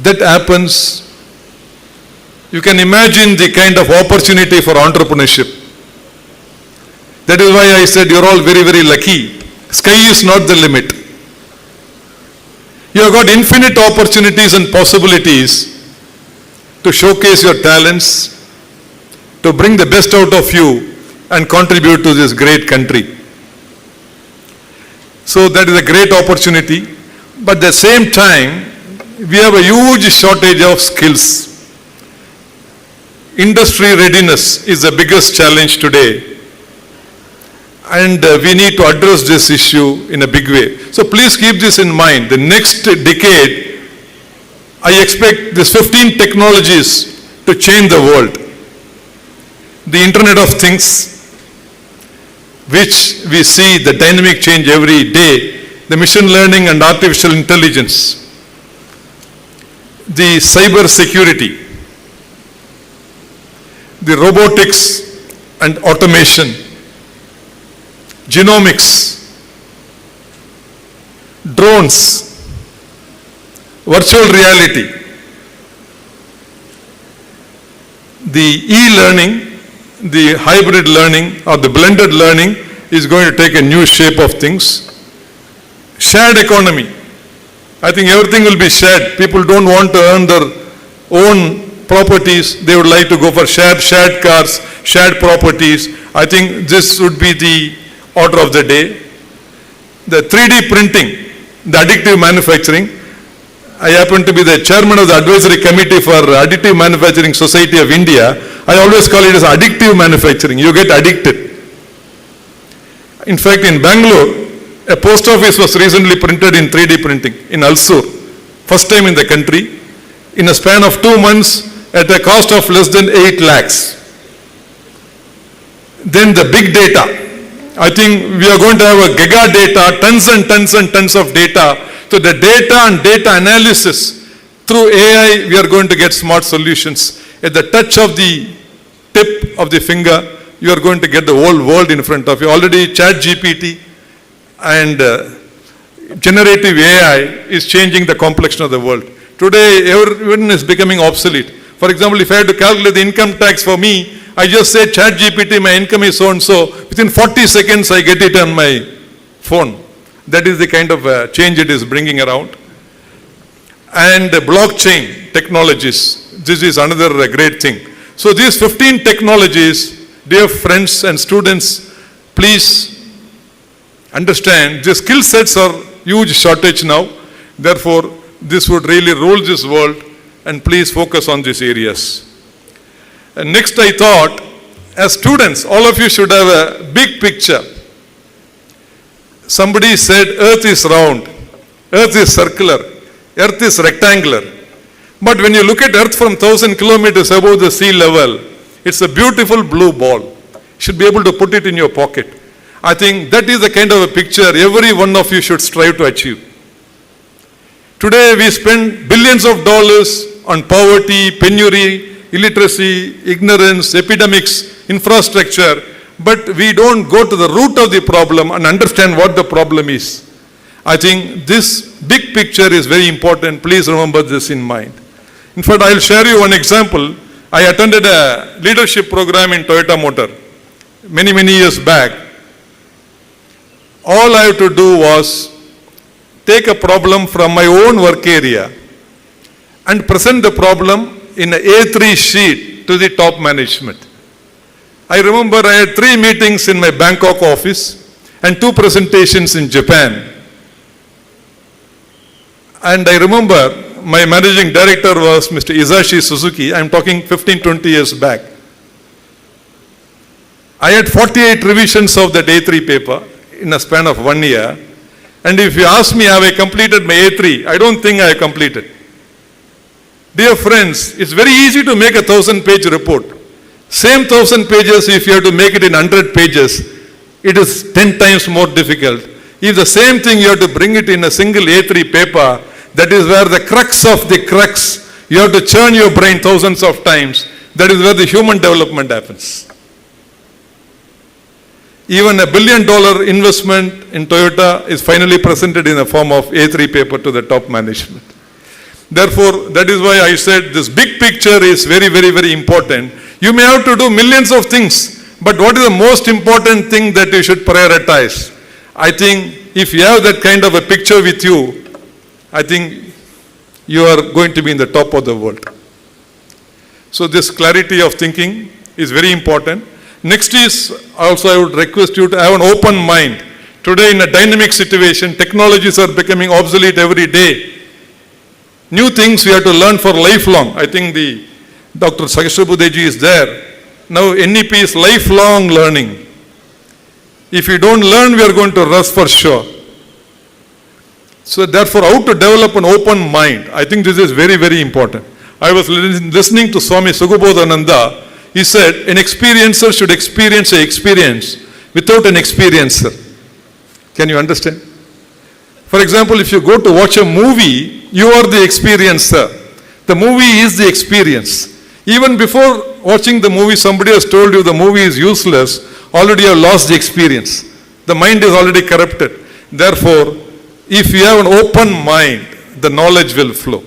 That happens, you can imagine the kind of opportunity for entrepreneurship. That is why I said you're all very, very lucky. Sky is not the limit. You have got infinite opportunities and possibilities to showcase your talents, to bring the best out of you and contribute to this great country. So that is a great opportunity, but at the same time, we have a huge shortage of skills. Industry readiness is the biggest challenge today, and we need to address this issue in a big way. So please keep this in mind. The next decade, I expect these 15 technologies to change the world. The Internet of Things, which we see the dynamic change every day, the machine learning and artificial intelligence, the cyber security, the robotics and automation, genomics, drones, virtual reality, the e-learning, the hybrid learning or the blended learning is going to take a new shape of things. Shared economy. I think everything will be shared. People don't want to earn their own properties. They would like to go for shared cars, shared properties. I think this would be the order of the day. The 3D printing, the additive manufacturing. I happen to be the chairman of the advisory committee for Additive Manufacturing Society of India. I always call it as addictive manufacturing. You get addicted. In fact, in Bangalore, a post office was recently printed in 3D printing in Alsur. First time in the country. In a span of 2 months at a cost of less than 8 lakhs. Then the big data. I think we are going to have a giga data, tons and tons and tons of data. So the data and data analysis, through AI, we are going to get smart solutions. At the touch of the tip of the finger, you are going to get the whole world in front of you. Already ChatGPT and generative AI is changing the complexion of the world. Today, everyone is becoming obsolete. For example, if I had to calculate the income tax for me, I just say ChatGPT, my income is so and so. Within 40 seconds, I get it on my phone. That is the kind of change it is bringing around. And blockchain technologies, this is another great thing. So these 15 technologies, dear friends and students, please understand the skill sets are huge shortage now. Therefore, this would really rule this world, and please focus on these areas. And next I thought, as students, all of you should have a big picture. Somebody said earth is round, earth is circular, earth is rectangular. But when you look at earth from 1,000 kilometers above the sea level, it's a beautiful blue ball. You should be able to put it in your pocket. I think that is the kind of a picture every one of you should strive to achieve. Today we spend billions of dollars on poverty, penury, illiteracy, ignorance, epidemics, infrastructure, but we don't go to the root of the problem and understand what the problem is. I think this big picture is very important. Please remember this in mind. In fact, I'll share you one example. I attended a leadership program in Toyota Motor many, many years back. All I had to do was take a problem from my own work area and present the problem in an A3 sheet to the top management. I remember I had 3 meetings in my Bangkok office and 2 presentations in Japan. And I remember my managing director was Mr. Isashi Suzuki. I'm talking 15-20 years back. I had 48 revisions of that A3 paper in a span of 1 year. And if you ask me, have I completed my A3? I don't think I have completed. Dear friends, it's very easy to make a 1,000-page report. Same 1,000 pages, if you have to make it in 100 pages, it is 10 times more difficult. If the same thing you have to bring it in a single A3 paper, that is where the crux of the crux, you have to churn your brain thousands of times. That is where the human development happens. Even $1 billion investment in Toyota is finally presented in the form of A3 paper to the top management. Therefore, that is why I said this big picture is very, very, very important. You may have to do millions of things, but what is the most important thing that you should prioritize? I think if you have that kind of a picture with you, I think you are going to be in the top of the world. So this clarity of thinking is very important. Next is also I would request you to have an open mind. Today in a dynamic situation, technologies are becoming obsolete every day. New things we have to learn for lifelong. I think the Dr. Sahasrabuddheji is there. Now NEP is lifelong learning. If we don't learn, we are going to rust for sure. So therefore, how to develop an open mind? I think this is very, very important. I was listening to Swami Sugubodhananda. He said, an experiencer should experience an experience without an experiencer. Can you understand? For example, if you go to watch a movie, you are the experiencer. The movie is the experience. Even before watching the movie, somebody has told you the movie is useless, already you have lost the experience. The mind is already corrupted. Therefore, if you have an open mind, the knowledge will flow.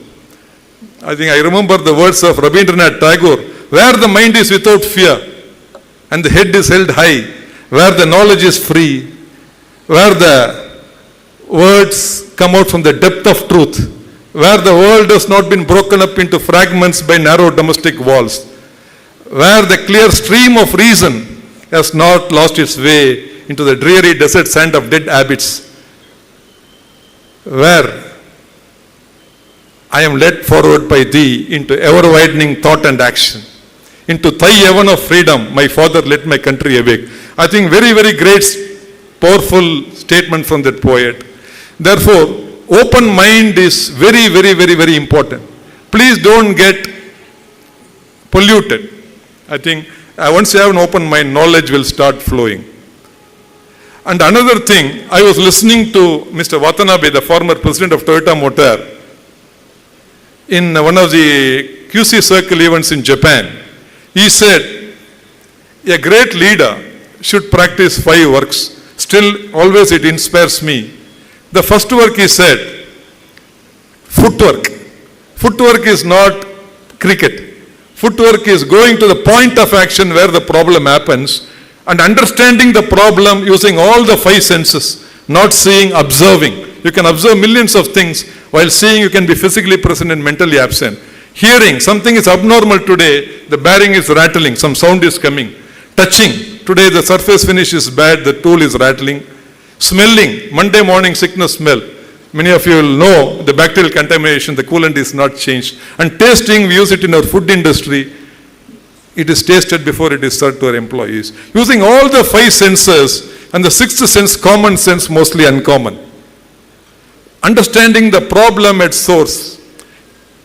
I remember the words of Rabindranath Tagore, where the mind is without fear and the head is held high, where the knowledge is free, where the words come out from the depth of truth, where the world has not been broken up into fragments by narrow domestic walls, where the clear stream of reason has not lost its way into the dreary desert sand of dead habits, where I am led forward by thee into ever-widening thought and action, into thy heaven of freedom, my father let my country awake. I think very, very great, powerful statement from that poet. Therefore, open mind is very, very, very, very important. Please don't get polluted. I think once you have an open mind, knowledge will start flowing. And another thing, I was listening to Mr. Watanabe, the former president of Toyota Motor, in one of the QC circle events in Japan. He said, a great leader should practice 5 works. Still, always it inspires me. The first work, he said, footwork. Footwork is not cricket. Footwork is going to the point of action where the problem happens and understanding the problem using all the 5 senses, not seeing, observing. You can observe millions of things, while seeing you can be physically present and mentally absent. Hearing, something is abnormal today, the bearing is rattling, some sound is coming. Touching, today the surface finish is bad, the tool is rattling. Smelling, Monday morning sickness smell. Many of you will know the bacterial contamination, the coolant is not changed. And tasting, we use it in our food industry. It is tasted before it is served to our employees. Using all the 5 senses and the 6th sense, common sense, mostly uncommon. Understanding the problem at source.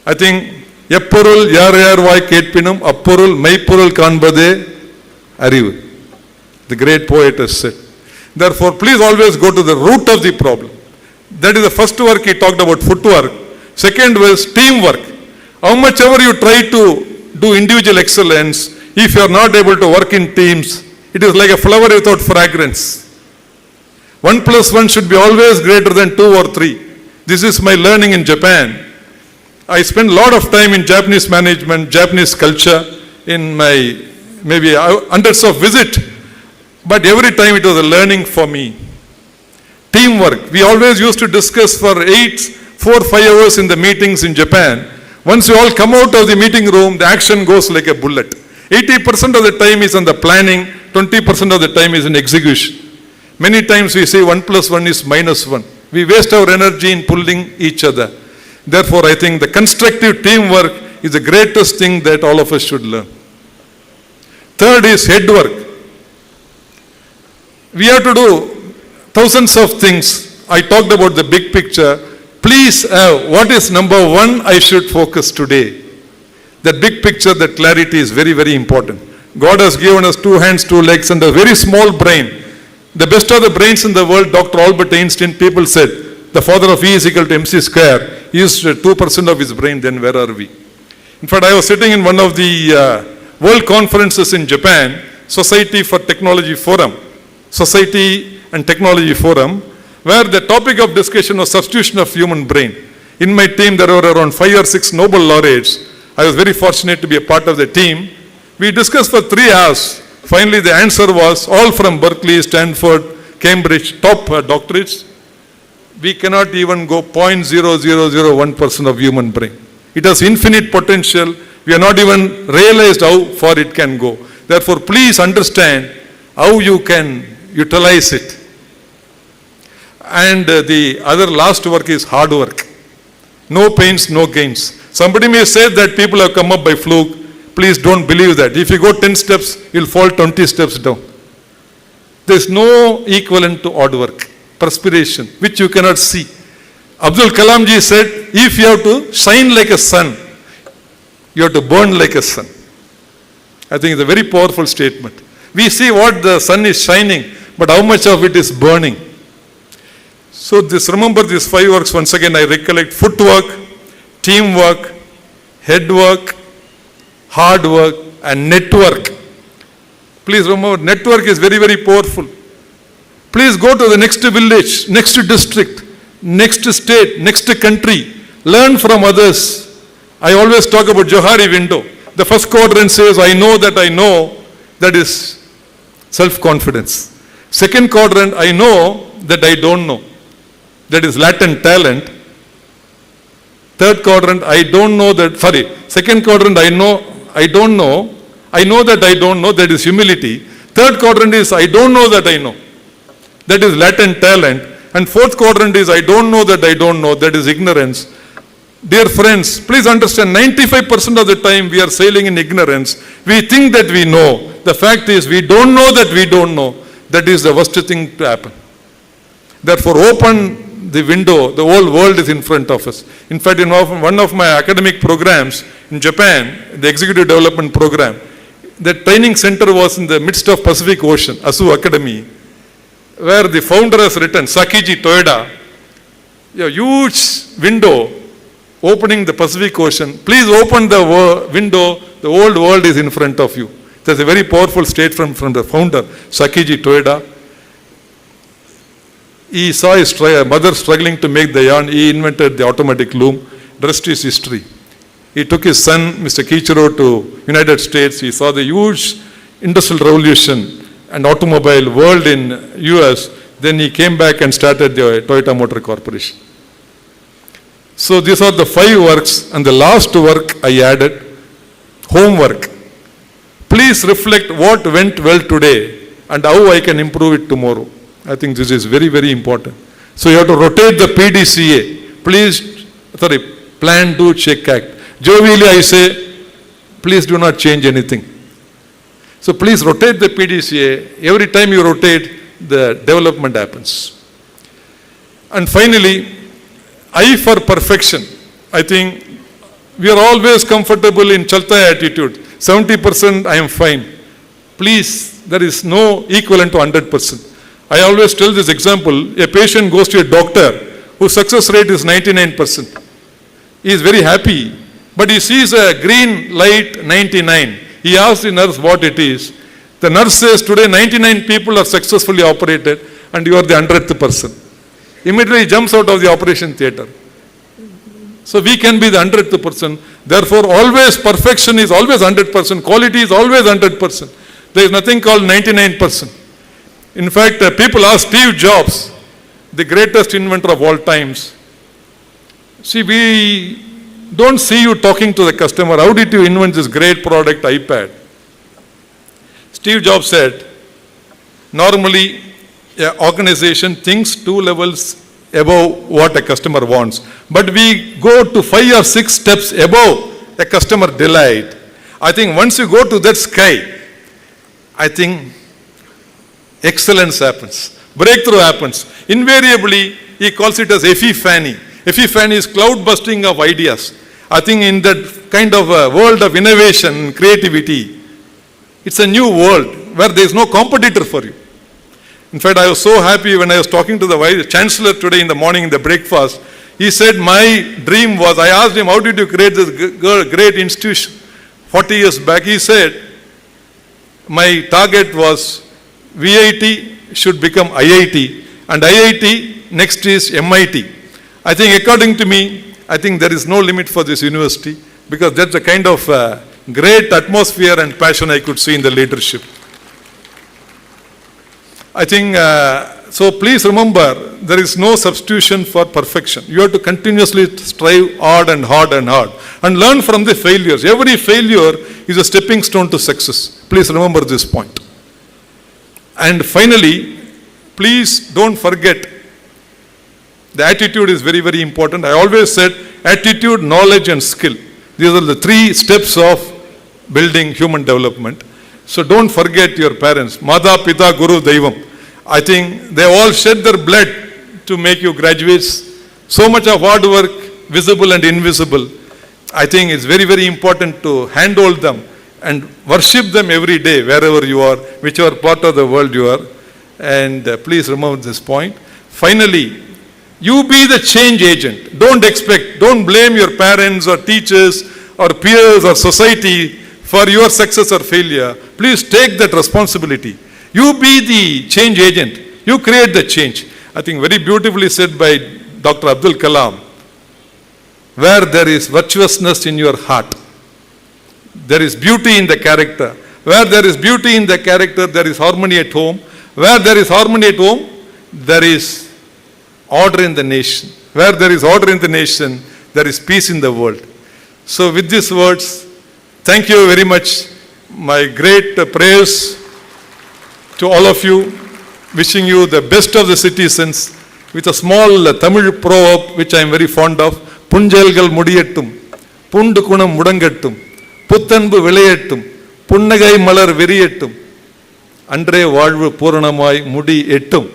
I think, Epporul yar vai ketpinum, apporul meipporul kanbade arivu. The great poet has said. Therefore, please always go to the root of the problem. That is the first work he talked about, footwork. Second was teamwork. How much ever you try to do individual excellence, if you are not able to work in teams, it is like a flower without fragrance. 1 + 1 should be always greater than 2 or 3. This is my learning in Japan. I spent a lot of time in Japanese management, Japanese culture, in my maybe hundreds of visits, but every time it was a learning for me. Teamwork. We always used to discuss for 4 or 5 hours in the meetings in Japan. Once you all come out of the meeting room, the action goes like a bullet. 80% of the time is on the planning, 20% of the time is in execution. Many times we say 1 plus 1 is minus 1. We waste our energy in pulling each other. Therefore, I think the constructive teamwork is the greatest thing that all of us should learn. Third is head work. We have to do thousands of things. I talked about the big picture. Please, what is number one I should focus today? That big picture, that clarity is very, very important. God has given us 2 hands, 2 legs and a very small brain. The best of the brains in the world, Dr. Albert Einstein, people said, the father of E is equal to MC square. He used 2% of his brain, then where are we? In fact, I was sitting in one of the world conferences in Japan, Society for Technology Forum, Society and Technology Forum, where the topic of discussion was substitution of human brain. In my team, there were around 5 or 6 Nobel laureates. I was very fortunate to be a part of the team. We discussed for 3 hours. Finally, the answer was all from Berkeley, Stanford, Cambridge, top doctorates. We cannot even go 0.0001% of human brain. It has infinite potential. We have not even realized how far it can go. Therefore, please understand how you can utilize it. And the other last work is hard work. No pains, no gains. Somebody may say that people have come up by fluke. Please don't believe that. If you go 10 steps, you'll fall 20 steps down. There's no equivalent to hard work, perspiration, which you cannot see. Abdul Kalam ji said, if you have to shine like a sun, you have to burn like a sun. I think it's a very powerful statement. We see what the sun is shining, but how much of it is burning. So remember these 5 works once again. I recollect: footwork, teamwork, head work, hard work, and network. Please remember, network is very, very powerful. Please go to the next village, next district, next state, next country. Learn from others. I always talk about Johari window. The first quadrant says, I know that I know. That is self-confidence. Second quadrant, I know that I don't know. That is latent talent. Third quadrant, I don't know that, second quadrant, I know that I don't know, that is humility. Third quadrant is, I don't know that I know. That is latent talent. And fourth quadrant is, I don't know that I don't know, that is ignorance. Dear friends, please understand, 95% of the time we are sailing in ignorance. We think that we know. The fact is, we don't know that we don't know. That is the worst thing to happen. Therefore, open the window, the whole world is in front of us. In fact, in one of my academic programs in Japan, the Executive Development Program, the training center was in the midst of Pacific Ocean, Asu Academy, where the founder has written, Sakiji Toyoda, a huge window opening the Pacific Ocean. Please open the window, the whole world is in front of you. That's a very powerful statement from the founder, Sakiji Toyoda. He saw his mother struggling to make the yarn. He invented the automatic loom. The rest is history. He took his son, Mr. Kichiro, to United States. He saw the huge industrial revolution and automobile world in US. Then he came back and started the Toyota Motor Corporation. So these are the 5 works. And the last work I added, homework. Please reflect what went well today and how I can improve it tomorrow. I think this is very, very important. So you have to rotate the PDCA. Please, plan, do, check, act. Jovially I say, please do not change anything. So please rotate the PDCA. Every time you rotate, the development happens. And finally, I for perfection. I think we are always comfortable in Chalta attitude. 70% I am fine. Please, there is no equivalent to 100%. I always tell this example, a patient goes to a doctor whose success rate is 99%. He is very happy, but he sees a green light 99. He asks the nurse what it is. The nurse says, today 99 people are successfully operated and you are the 100th person. Immediately he jumps out of the operation theater. So we can be the 100th person. Therefore, always perfection is always 100%. Quality is always 100%. There is nothing called 99%. In fact, people ask Steve Jobs, the greatest inventor of all times. See, we don't see you talking to the customer. How did you invent this great product, iPad? Steve Jobs said, normally an organization thinks 2 levels above what a customer wants. But we go to 5 or 6 steps above a customer delight. I think once you go to that sky, I think excellence happens. Breakthrough happens. Invariably, he calls it as epiphany. Epiphany is cloud busting of ideas. I think in that kind of a world of innovation, creativity, it's a new world where there is no competitor for you. In fact, I was so happy when I was talking to the Vice Chancellor today in the morning in the breakfast. He said, my dream was, I asked him, how did you create this great institution? 40 years back, he said, my target was VIT should become IIT, and IIT next is MIT. I think according to me, I think there is no limit for this university, because that's the kind of great atmosphere and passion I could see in the leadership. I think, so please remember, there is no substitution for perfection. You have to continuously strive hard and hard and hard, and learn from the failures. Every failure is a stepping stone to success. Please remember this point. And finally, please don't forget, the attitude is very, very important. I always said attitude, knowledge and skill. These are the 3 steps of building human development. So don't forget your parents. Mata, Pita, Guru, Daivam. I think they all shed their blood to make you graduates. So much of hard work, visible and invisible. I think it's very, very important to handhold them and worship them every day, wherever you are, whichever part of the world you are. And please remember this point. Finally, you be the change agent. Don't blame your parents or teachers or peers or society for your success or failure. Please take that responsibility. You be the change agent. You create the change. I think very beautifully said by Dr. Abdul Kalam, where there is virtuousness in your heart, there is beauty in the character. Where there is beauty in the character, there is harmony at home. Where there is harmony at home, there is order in the nation. Where there is order in the nation, there is peace in the world. So with these words, thank you very much. My great prayers to all of you, wishing you the best of the citizens, with a small Tamil proverb which I am very fond of. Punjalgal mudiyattum, pundu kunam mudangattum, puttanbu vilayattum, punnagai malar viriyattum, அன்றே வாழ்வு பூரணமாய் முடி எட்டும்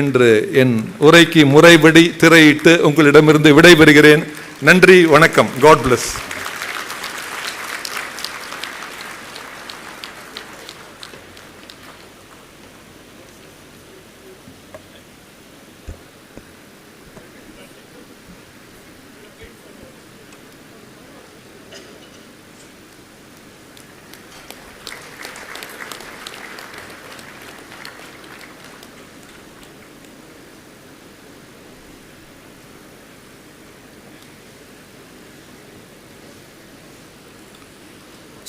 என்று என் உரைக்கு முறைப்படி திரையிட்டு உங்களிடமிருந்து விடைபெறுகிறேன். நன்றி, வணக்கம். God bless.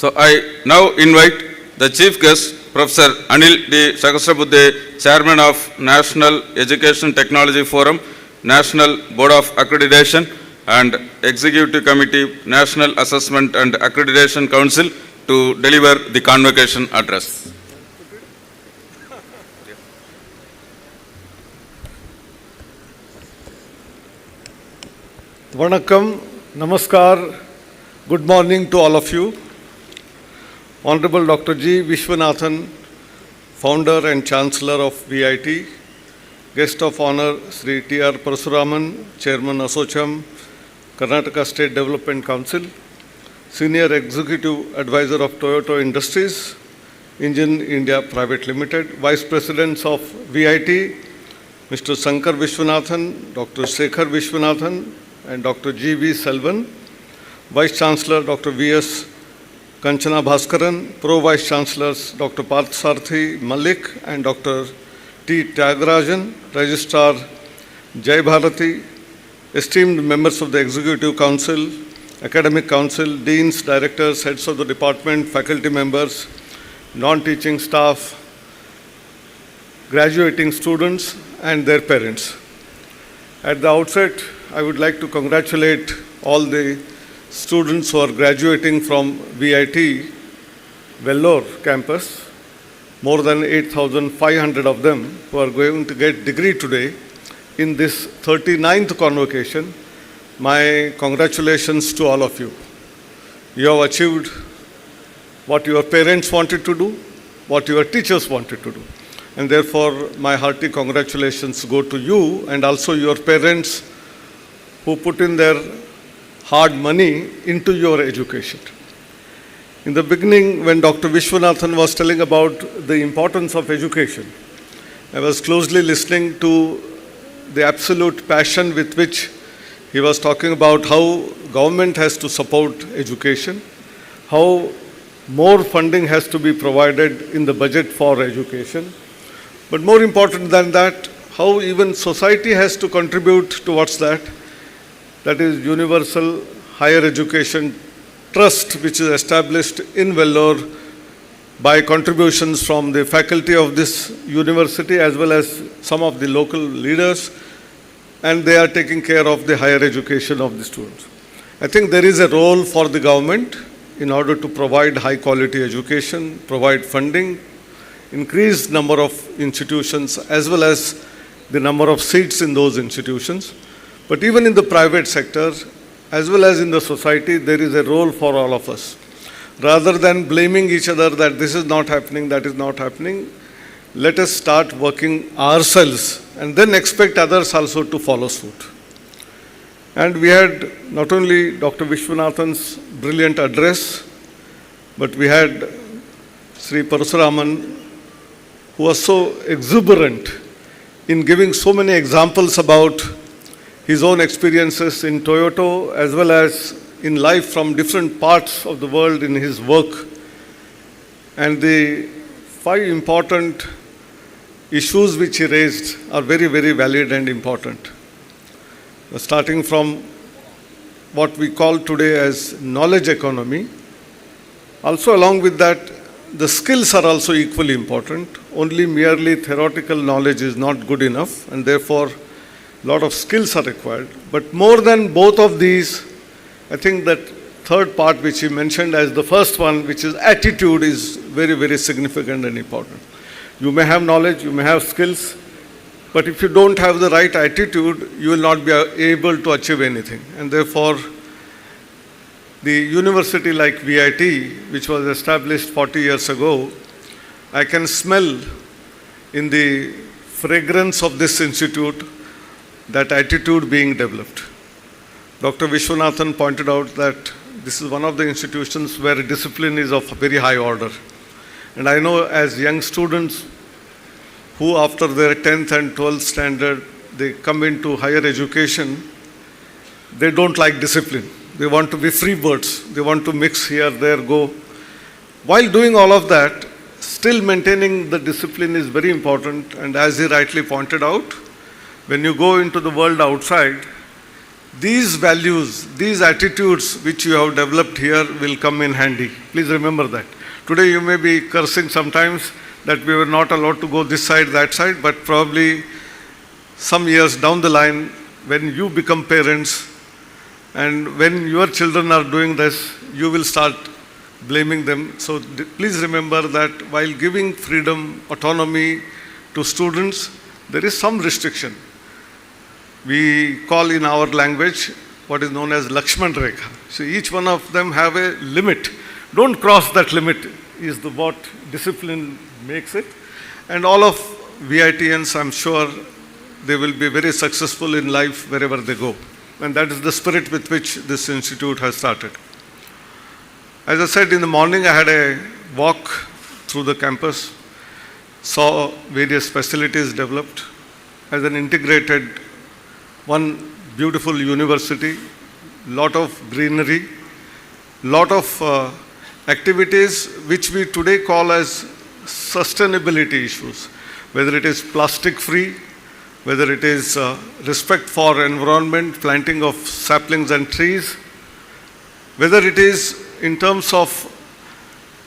So I now invite the chief guest, Professor Anil D. Sahasrabudhe, Chairman of National Education Technology Forum, National Board of Accreditation and Executive Committee, National Assessment and Accreditation Council, to deliver the convocation address. Vanakkam, Namaskar, good morning to all of you. Honorable Dr. G. Vishwanathan, Founder and Chancellor of VIT, Guest of Honor Sri T.R. Parasuraman, Chairman Asocham, Karnataka State Development Council, Senior Executive Advisor of Toyota Industries, Engine India Private Limited, Vice Presidents of VIT, Mr. Sankar Vishwanathan, Dr. Shekhar Vishwanathan, and Dr. G.V. Selvan, Vice Chancellor Dr. V.S. Kanchana Bhaskaran, Pro Vice Chancellors Dr. Parthasarthi Malik and Dr. T. Tyagarajan, Registrar Jai Bharati, esteemed members of the Executive Council, Academic Council, Deans, Directors, Heads of the Department, Faculty members, non-teaching staff, graduating students and their parents. At the outset, I would like to congratulate all the students who are graduating from VIT Vellore campus more than 8,500 of them who are going to get degree today in this 39th convocation. My congratulations to all of you. You have achieved what your parents wanted to do, what your teachers wanted to do. And therefore, my hearty congratulations go to you and also your parents who put in their hard money into your education. In the beginning, when Dr. Vishwanathan was telling about the importance of education, I was closely listening to the absolute passion with which he was talking about how government has to support education, how more funding has to be provided in the budget for education. But more important than that, how even society has to contribute towards that. That is Universal Higher Education Trust, which is established in Vellore by contributions from the faculty of this university as well as some of the local leaders, and they are taking care of the higher education of the students. I think there is a role for the government in order to provide high quality education, provide funding, increase number of institutions as well as the number of seats in those institutions. But even in the private sector, as well as in the society, there is a role for all of us. Rather than blaming each other that this is not happening, that is not happening, let us start working ourselves and then expect others also to follow suit. And we had not only Dr. Vishwanathan's brilliant address, but we had Sri Parasuraman, who was so exuberant in giving so many examples about his own experiences in Toyota as well as in life from different parts of the world in his work. And the 5 important issues which he raised are very, very valid and important. Starting from what we call today as knowledge economy. Also along with that, the skills are also equally important. Only merely theoretical knowledge is not good enough, and therefore a lot of skills are required. But more than both of these, I think that third part which he mentioned as the first one, which is attitude, is very, very significant and important. You may have knowledge, you may have skills, but if you don't have the right attitude, you will not be able to achieve anything. And therefore, the university like VIT, which was established 40 years ago, I can smell in the fragrance of this institute that attitude being developed. Dr. Vishwanathan pointed out that this is one of the institutions where discipline is of very high order. And I know as young students who after their 10th and 12th standard, they come into higher education, they don't like discipline. They want to be free birds. They want to mix here, there, go. While doing all of that, still maintaining the discipline is very important. And as he rightly pointed out, when you go into the world outside, these values, these attitudes which you have developed here will come in handy. Please remember that. Today you may be cursing sometimes that we were not allowed to go this side, that side, but probably some years down the line, when you become parents and when your children are doing this, you will start blaming them. So please remember that while giving freedom, autonomy to students, there is some restriction. We call in our language what is known as Lakshman Rekha. So each one of them have a limit. Don't cross that limit is what discipline makes it. And all of VITians, I'm sure they will be very successful in life wherever they go. And that is the spirit with which this institute has started. As I said, in the morning I had a walk through the campus, saw various facilities developed as an integrated, one beautiful university, lot of greenery, lot of activities which we today call as sustainability issues, whether it is plastic free, whether it is respect for environment, planting of saplings and trees, whether it is in terms of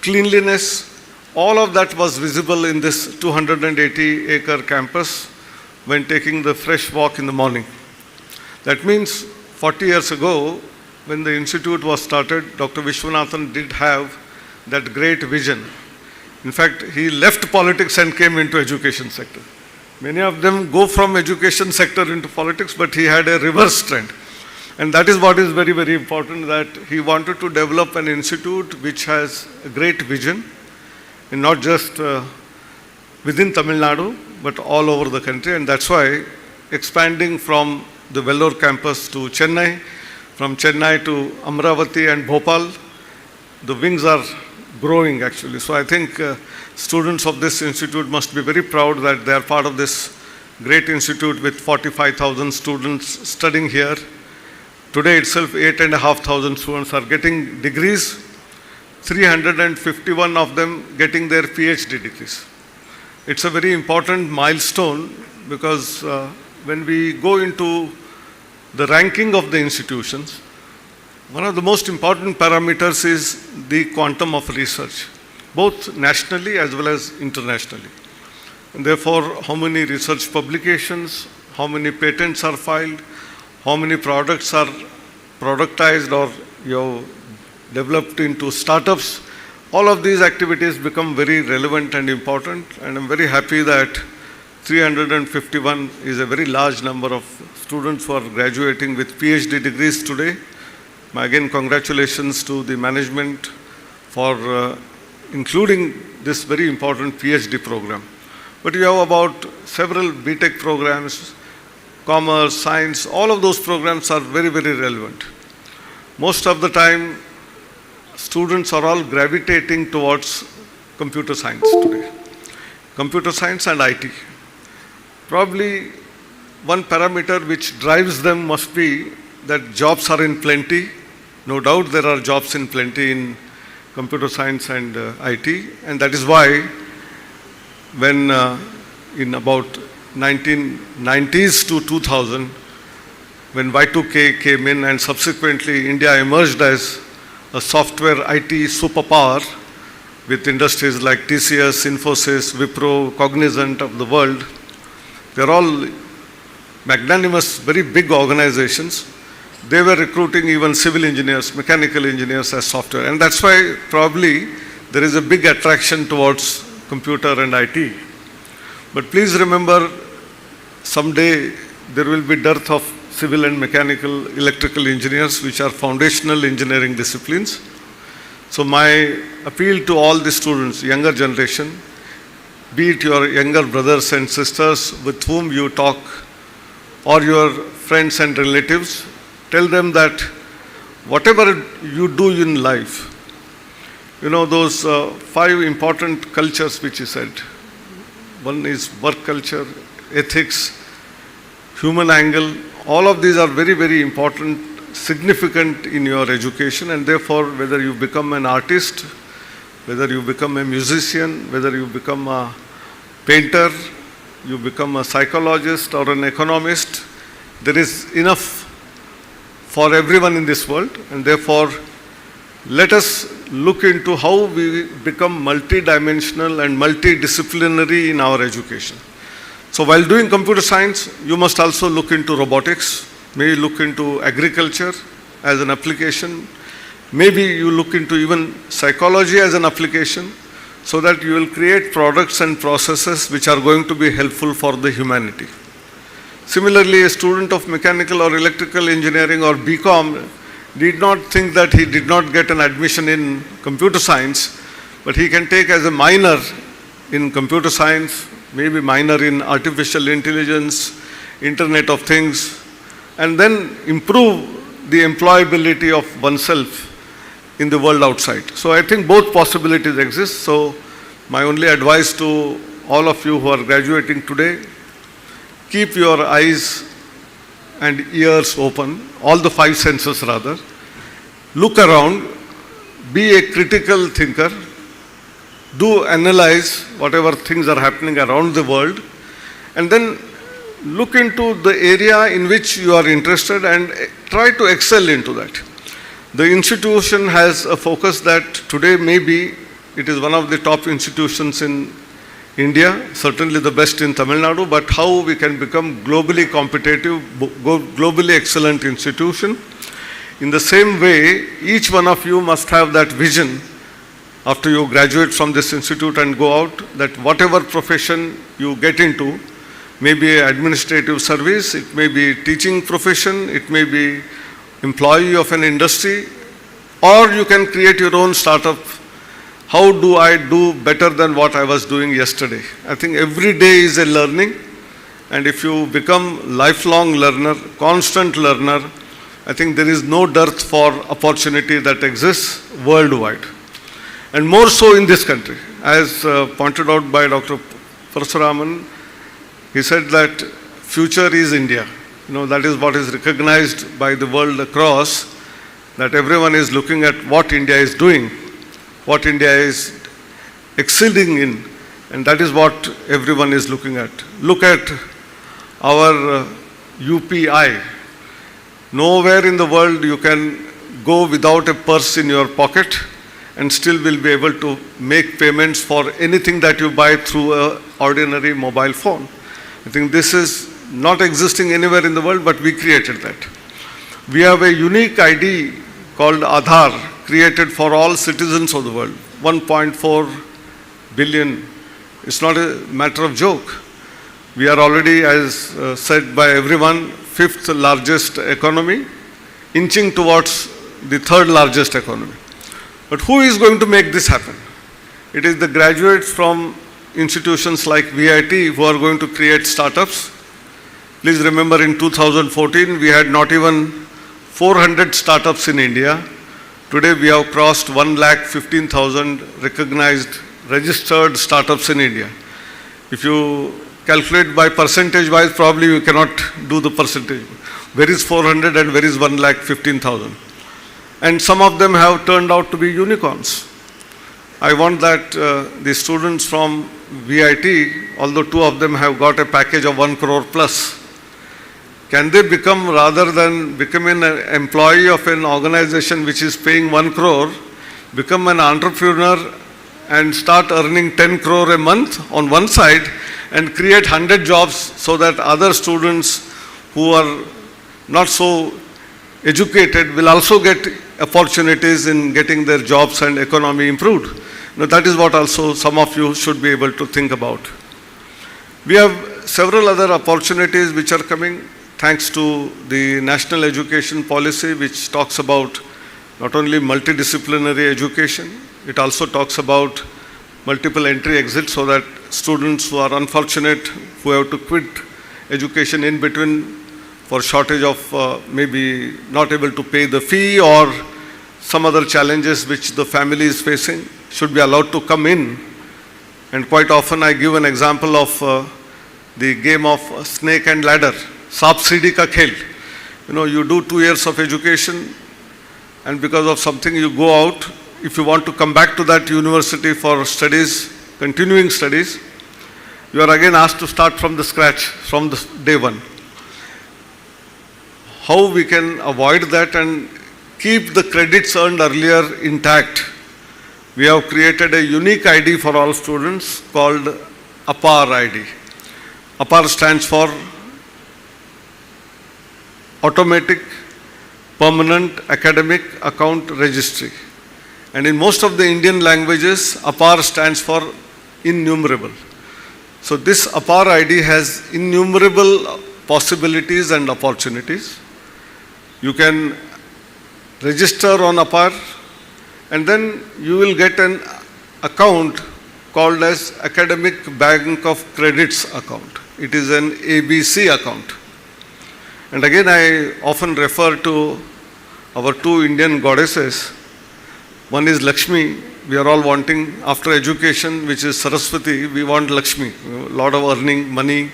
cleanliness, all of that was visible in this 280-acre campus when taking the fresh walk in the morning. That means 40 years ago, when the institute was started, Dr. Vishwanathan did have that great vision. In fact, he left politics and came into education sector. Many of them go from education sector into politics, but he had a reverse trend. And that is what is very, very important, that he wanted to develop an institute which has a great vision, and not just within Tamil Nadu, but all over the country. And that's why expanding from the Vellore campus to Chennai, from Chennai to Amravati and Bhopal, the wings are growing actually. So I think students of this institute must be very proud that they are part of this great institute with 45,000 students studying here. Today itself, 8,500 students are getting degrees, 351 of them getting their PhD degrees. It's a very important milestone because when we go into the ranking of the institutions, one of the most important parameters is the quantum of research, both nationally as well as internationally. And therefore, how many research publications, how many patents are filed, how many products are productized or developed into startups, all of these activities become very relevant and important. And I'm very happy that 351 is a very large number of students who are graduating with PhD degrees today. Again, congratulations to the management for including this very important PhD program. But you have about several BTech programs, commerce, science, all of those programs are very, very relevant. Most of the time, students are all gravitating towards computer science today. Computer science and IT. Probably one parameter which drives them must be that jobs are in plenty. No doubt there are jobs in plenty in computer science and IT, and that is why when in about 1990s to 2000, when Y2K came in and subsequently India emerged as a software IT superpower with industries like TCS, Infosys, Wipro, Cognizant of the world. They're all magnanimous, very big organizations. They were recruiting even civil engineers, mechanical engineers as software. And that's why probably there is a big attraction towards computer and IT. But please remember, someday there will be dearth of civil and mechanical, electrical engineers, which are foundational engineering disciplines. So my appeal to all the students, younger generation, be it your younger brothers and sisters with whom you talk, or your friends and relatives, tell them that whatever you do in life, those 5 important cultures which he said. One is work culture, ethics, human angle. All of these are very, very important, significant in your education, and therefore whether you become an artist, whether you become a musician, whether you become a painter, you become a psychologist or an economist, there is enough for everyone in this world, and therefore let us look into how we become multidimensional and multidisciplinary in our education. So while doing computer science, you must also look into robotics, maybe look into agriculture as an application, maybe you look into even psychology as an application, so that you will create products and processes which are going to be helpful for the humanity. Similarly, a student of mechanical or electrical engineering or BCom need not think that he did not get an admission in computer science, but he can take as a minor in computer science, maybe minor in artificial intelligence, Internet of Things, and then improve the employability of oneself in the world outside. So I think both possibilities exist. So my only advice to all of you who are graduating today, keep your eyes and ears open, all the 5 senses rather. Look around, be a critical thinker, do analyze whatever things are happening around the world, and then look into the area in which you are interested and try to excel into that. The institution has a focus that today maybe it is one of the top institutions in India, certainly the best in Tamil Nadu, but how we can become globally competitive, globally excellent institution. In the same way, each one of you must have that vision after you graduate from this institute and go out, that whatever profession you get into, maybe administrative service, it may be teaching profession, it may be employee of an industry, or you can create your own startup. How do I do better than what I was doing yesterday? I think every day is a learning, and if you become lifelong learner, constant learner, I think there is no dearth for opportunity that exists worldwide. And more so in this country. As pointed out by Dr. Parasuraman, he said that future is India. That is what is recognized by the world across, that everyone is looking at what India is doing, what India is excelling in, and that is what everyone is looking at. Look at our UPI. Nowhere in the world you can go without a purse in your pocket and still will be able to make payments for anything that you buy through an ordinary mobile phone. I think this is not existing anywhere in the world, but we created that. We have a unique ID called Aadhaar, created for all citizens of the world. 1.4 billion. It's not a matter of joke. We are already, as said by everyone, 5th largest economy, inching towards the 3rd largest economy. But who is going to make this happen? It is the graduates from institutions like VIT who are going to create startups. Please remember, in 2014, we had not even 400 startups in India. Today, we have crossed 1,15,000 recognized, registered startups in India. If you calculate by percentage-wise, probably you cannot do the percentage. Where is 400 and where is 1,15,000? And some of them have turned out to be unicorns. I want that the students from VIT, although 2 of them have got a package of 1 crore plus, can they become, rather than becoming an employee of an organization which is paying 1 crore, become an entrepreneur and start earning 10 crore a month on one side and create 100 jobs so that other students who are not so educated will also get opportunities in getting their jobs and economy improved. That is what also some of you should be able to think about. We have several other opportunities which are coming thanks to the national education policy, which talks about not only multidisciplinary education, it also talks about multiple entry exits, so that students who are unfortunate, who have to quit education in between for shortage of maybe not able to pay the fee or some other challenges which the family is facing, should be allowed to come in. And quite often I give an example of the game of snake and ladder, Saap Sidi Ka Khel. You do 2 years of education, and because of something you go out. If you want to come back to that university for studies, continuing studies, you are again asked to start from the scratch, from the day one. How we can avoid that and keep the credits earned earlier intact? We have created a unique ID for all students called APAR ID. APAR stands for Automatic Permanent Academic Account Registry. And in most of the Indian languages, APAR stands for innumerable. So this APAR ID has innumerable possibilities and opportunities. You can register on APAR, and then you will get an account called as Academic Bank of Credits account. It is an ABC account. And again, I often refer to our 2 Indian goddesses. One is Lakshmi. We are all wanting, after education, which is Saraswati, we want Lakshmi, a lot of earning money.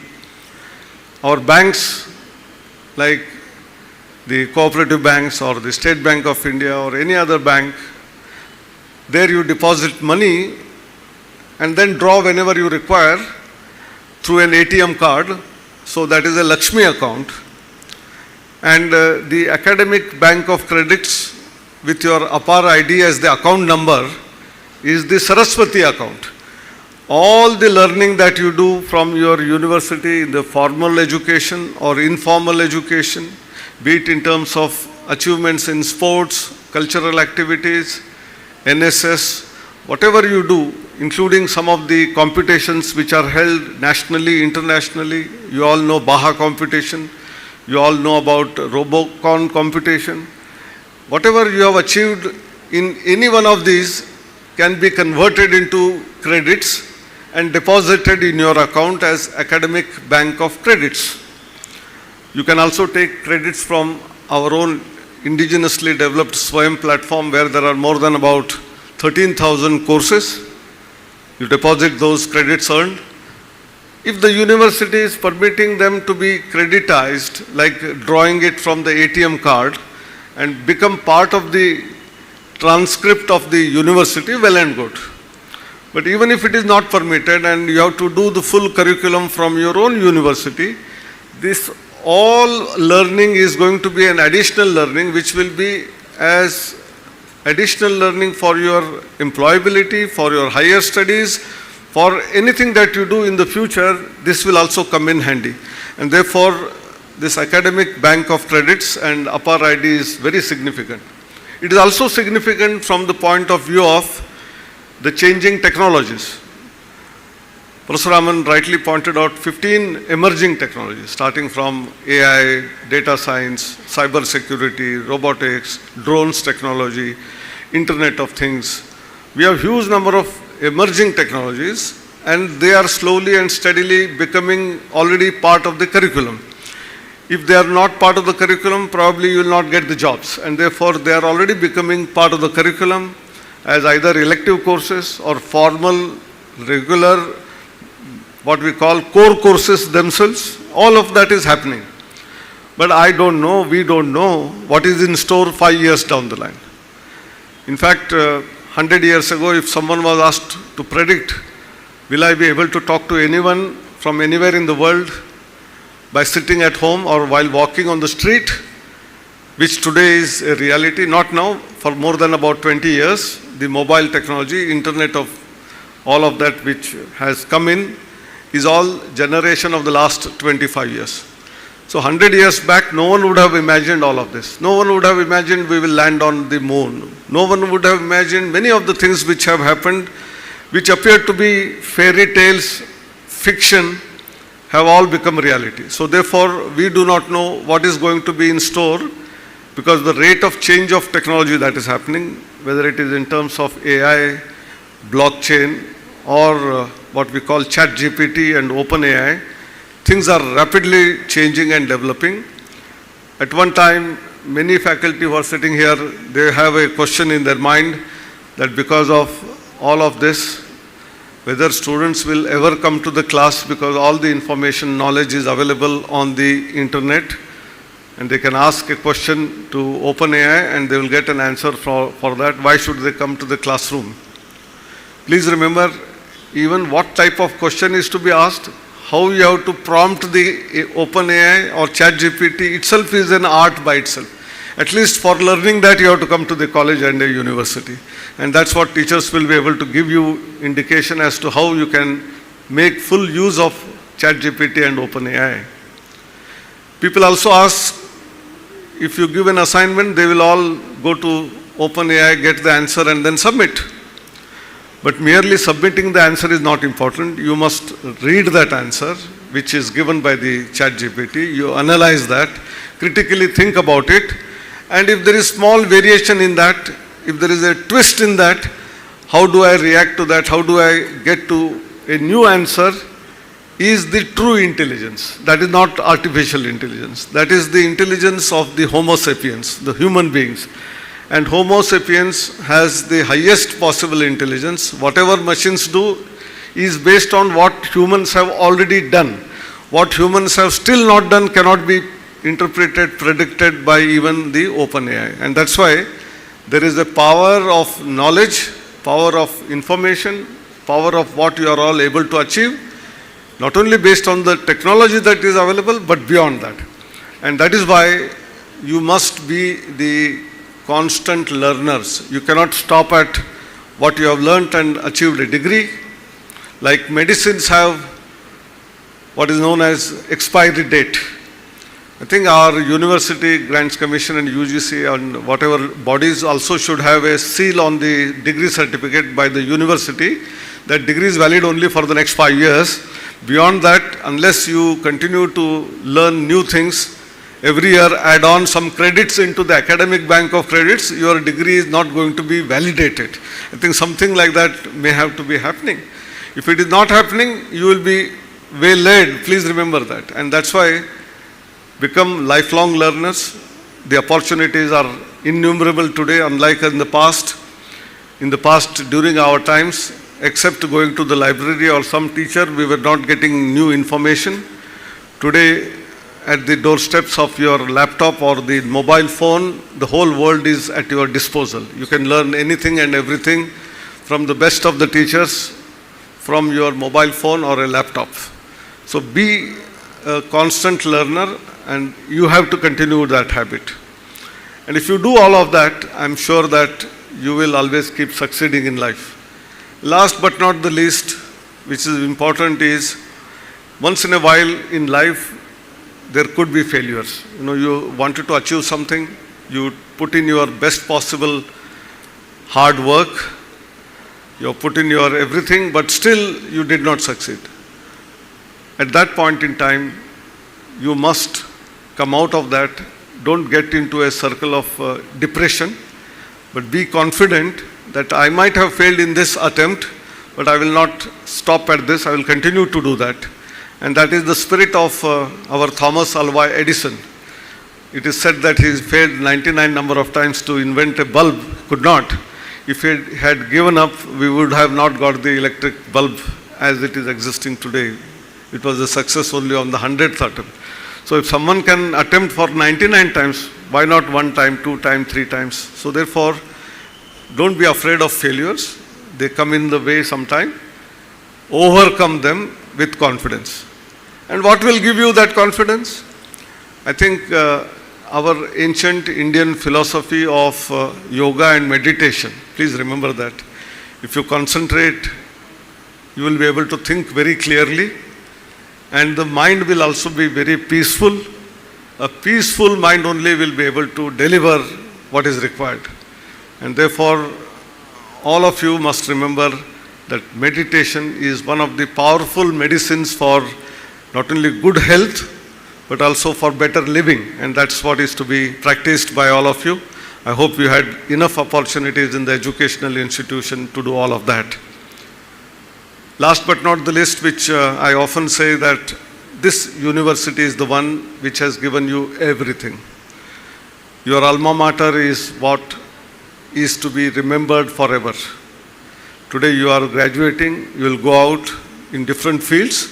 Our banks, like the cooperative banks or the State Bank of India or any other bank, there you deposit money and then draw whenever you require through an ATM card. So that is a Lakshmi account. And the Academic Bank of Credits with your APAR ID as the account number is the Saraswati account. All the learning that you do from your university in the formal education or informal education, be it in terms of achievements in sports, cultural activities, NSS, whatever you do, including some of the competitions which are held nationally, internationally, you all know Baha competition, you all know about Robocon competition. Whatever you have achieved in any one of these can be converted into credits and deposited in your account as academic bank of credits. You can also take credits from our own indigenously developed Swayam platform where there are more than about 13,000 courses. You deposit those credits earned. If the university is permitting them to be creditized, like drawing it from the ATM card and become part of the transcript of the university, well and good. But even if it is not permitted and you have to do the full curriculum from your own university, this all learning is going to be an additional learning which will be as additional learning for your employability, for your higher studies, for anything that you do in the future. This will also come in handy. And therefore, this academic bank of credits and APAR ID is very significant. It is also significant from the point of view of the changing technologies. Professor Raman rightly pointed out 15 emerging technologies, starting from AI, data science, cyber security, robotics, drones technology, Internet of Things. We have huge number of emerging technologies and they are slowly and steadily becoming already part of the curriculum. If they are not part of the curriculum, probably you will not get the jobs, and therefore they are already becoming part of the curriculum as either elective courses or formal, regular, what we call core courses themselves. All of that is happening. But I don't know, we don't know what is in store 5 years down the line. In fact, 100 years ago, if someone was asked to predict, will I be able to talk to anyone from anywhere in the world by sitting at home or while walking on the street, which today is a reality, not now, for more than about 20 years, the mobile technology, internet of all of that which has come in, is all generation of the last 25 years. So 100 years back, no one would have imagined all of this. No one would have imagined we will land on the moon. No one would have imagined many of the things which have happened, which appear to be fairy tales, fiction, have all become reality. So therefore, we do not know what is going to be in store, because the rate of change of technology that is happening, whether it is in terms of AI, blockchain, or what we call ChatGPT and OpenAI, things are rapidly changing and developing. At one time, many faculty who are sitting here, they have a question in their mind that because of all of this, whether students will ever come to the class, because all the information, knowledge is available on the internet, and they can ask a question to OpenAI and they will get an answer for that. Why should they come to the classroom? Please remember, even what type of question is to be asked, how you have to prompt the OpenAI or ChatGPT itself is an art by itself. At least for learning that, you have to come to the college and a university. And that's what teachers will be able to give you indication as to how you can make full use of ChatGPT and OpenAI. People also ask, if you give an assignment, they will all go to OpenAI, get the answer and then submit. But merely submitting the answer is not important. You must read that answer, which is given by the ChatGPT. You analyze that, critically think about it, and if there is small variation in that, if there is a twist in that, how do I react to that? How do I get to a new answer? Is the true intelligence. That is not artificial intelligence. That is the intelligence of the Homo sapiens, the human beings. And Homo sapiens has the highest possible intelligence. Whatever machines do is based on what humans have already done. What humans have still not done cannot be interpreted, predicted by even the OpenAI. And that's why there is a power of knowledge, power of information, power of what you are all able to achieve, not only based on the technology that is available, but beyond that. And that is why you must be the constant learners. You cannot stop at what you have learnt and achieved a degree. Like medicines have what is known as expiry date. I think our University Grants Commission and UGC and whatever bodies also should have a seal on the degree certificate by the university. That degree is valid only for the next 5 years. Beyond that, unless you continue to learn new things, every year add on some credits into the academic bank of credits, your degree is not going to be validated. I think something like that may have to be happening. If it is not happening, you will be waylaid. Please remember that. And that's why become lifelong learners. The opportunities are innumerable today, unlike in the past. In the past, during our times, except going to the library or some teacher, we were not getting new information. Today, at the doorsteps of your laptop or the mobile phone, the whole world is at your disposal. You can learn anything and everything from the best of the teachers from your mobile phone or a laptop. So be a constant learner, and you have to continue that habit. And if you do all of that, I'm sure that you will always keep succeeding in life. Last but not the least, which is important, is once in a while in life, there could be failures. You know, you wanted to achieve something, you put in your best possible hard work, you put in your everything, but still you did not succeed. At that point in time, you must come out of that. Don't get into a circle of depression, but be confident that I might have failed in this attempt, but I will not stop at this. I will continue to do that. And that is the spirit of our Thomas Alva Edison. It is said that he failed 99 number of times to invent a bulb, could not. If he had given up, we would have not got the electric bulb as it is existing today. It was a success only on the 100th attempt. So if someone can attempt for 99 times, why not 1 time, 2 times, 3 times? So therefore, don't be afraid of failures. They come in the way sometime. Overcome them with confidence. And what will give you that confidence? I think our ancient Indian philosophy of yoga and meditation. Please remember that. If you concentrate, you will be able to think very clearly, and the mind will also be very peaceful. A peaceful mind only will be able to deliver what is required. And therefore, all of you must remember that meditation is one of the powerful medicines for not only good health, but also for better living. And that's what is to be practiced by all of you. I hope you had enough opportunities in the educational institution to do all of that. Last but not the least, which I often say, that this university is the one which has given you everything. Your alma mater is what is to be remembered forever. Today you are graduating, you will go out in different fields,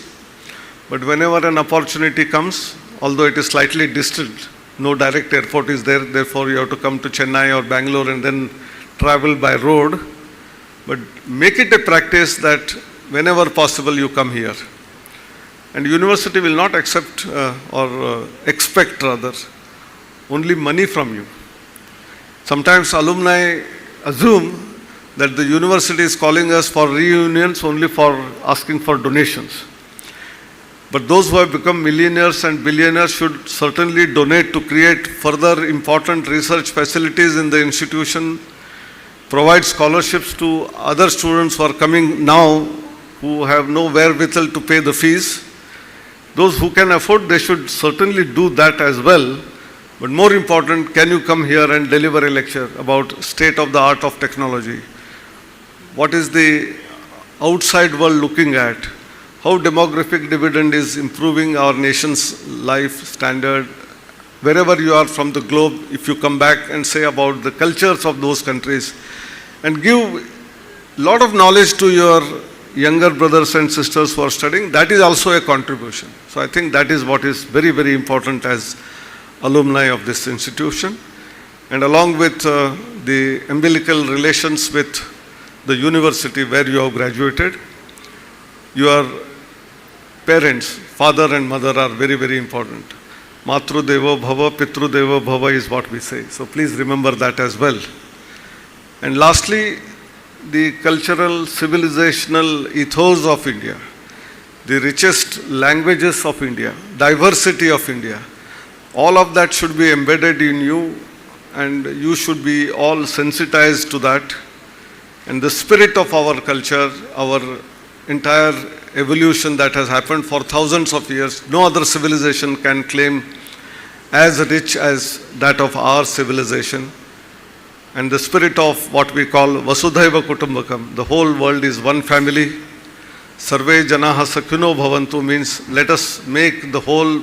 but whenever an opportunity comes, although it is slightly distant, no direct airport is there, therefore you have to come to Chennai or Bangalore and then travel by road, but make it a practice that whenever possible you come here. And university will not accept expect rather only money from you. Sometimes alumni assume that the university is calling us for reunions only for asking for donations. But those who have become millionaires and billionaires should certainly donate to create further important research facilities in the institution, provide scholarships to other students who are coming now who have no wherewithal to pay the fees. Those who can afford, they should certainly do that as well. But more important, can you come here and deliver a lecture about state of the art of technology? What is the outside world looking at? How demographic dividend is improving our nation's life standard? Wherever you are from the globe, if you come back and say about the cultures of those countries and give a lot of knowledge to your younger brothers and sisters who are studying, that is also a contribution. So I think that is what is very, very important as alumni of this institution. And along with the umbilical relations with the university where you have graduated, your parents, father and mother, are very, very important. Matru Devo Bhava, Pitru Devo Bhava is what we say. So please remember that as well. And lastly, the cultural, civilizational ethos of India, the richest languages of India, diversity of India, all of that should be embedded in you, and you should be all sensitized to that. And the spirit of our culture, our entire evolution that has happened for thousands of years, no other civilization can claim as rich as that of our civilization. And the spirit of what we call Vasudhaiva Kutumbakam, the whole world is one family. Sarve Janaha Sakhuno Bhavantu means let us make the whole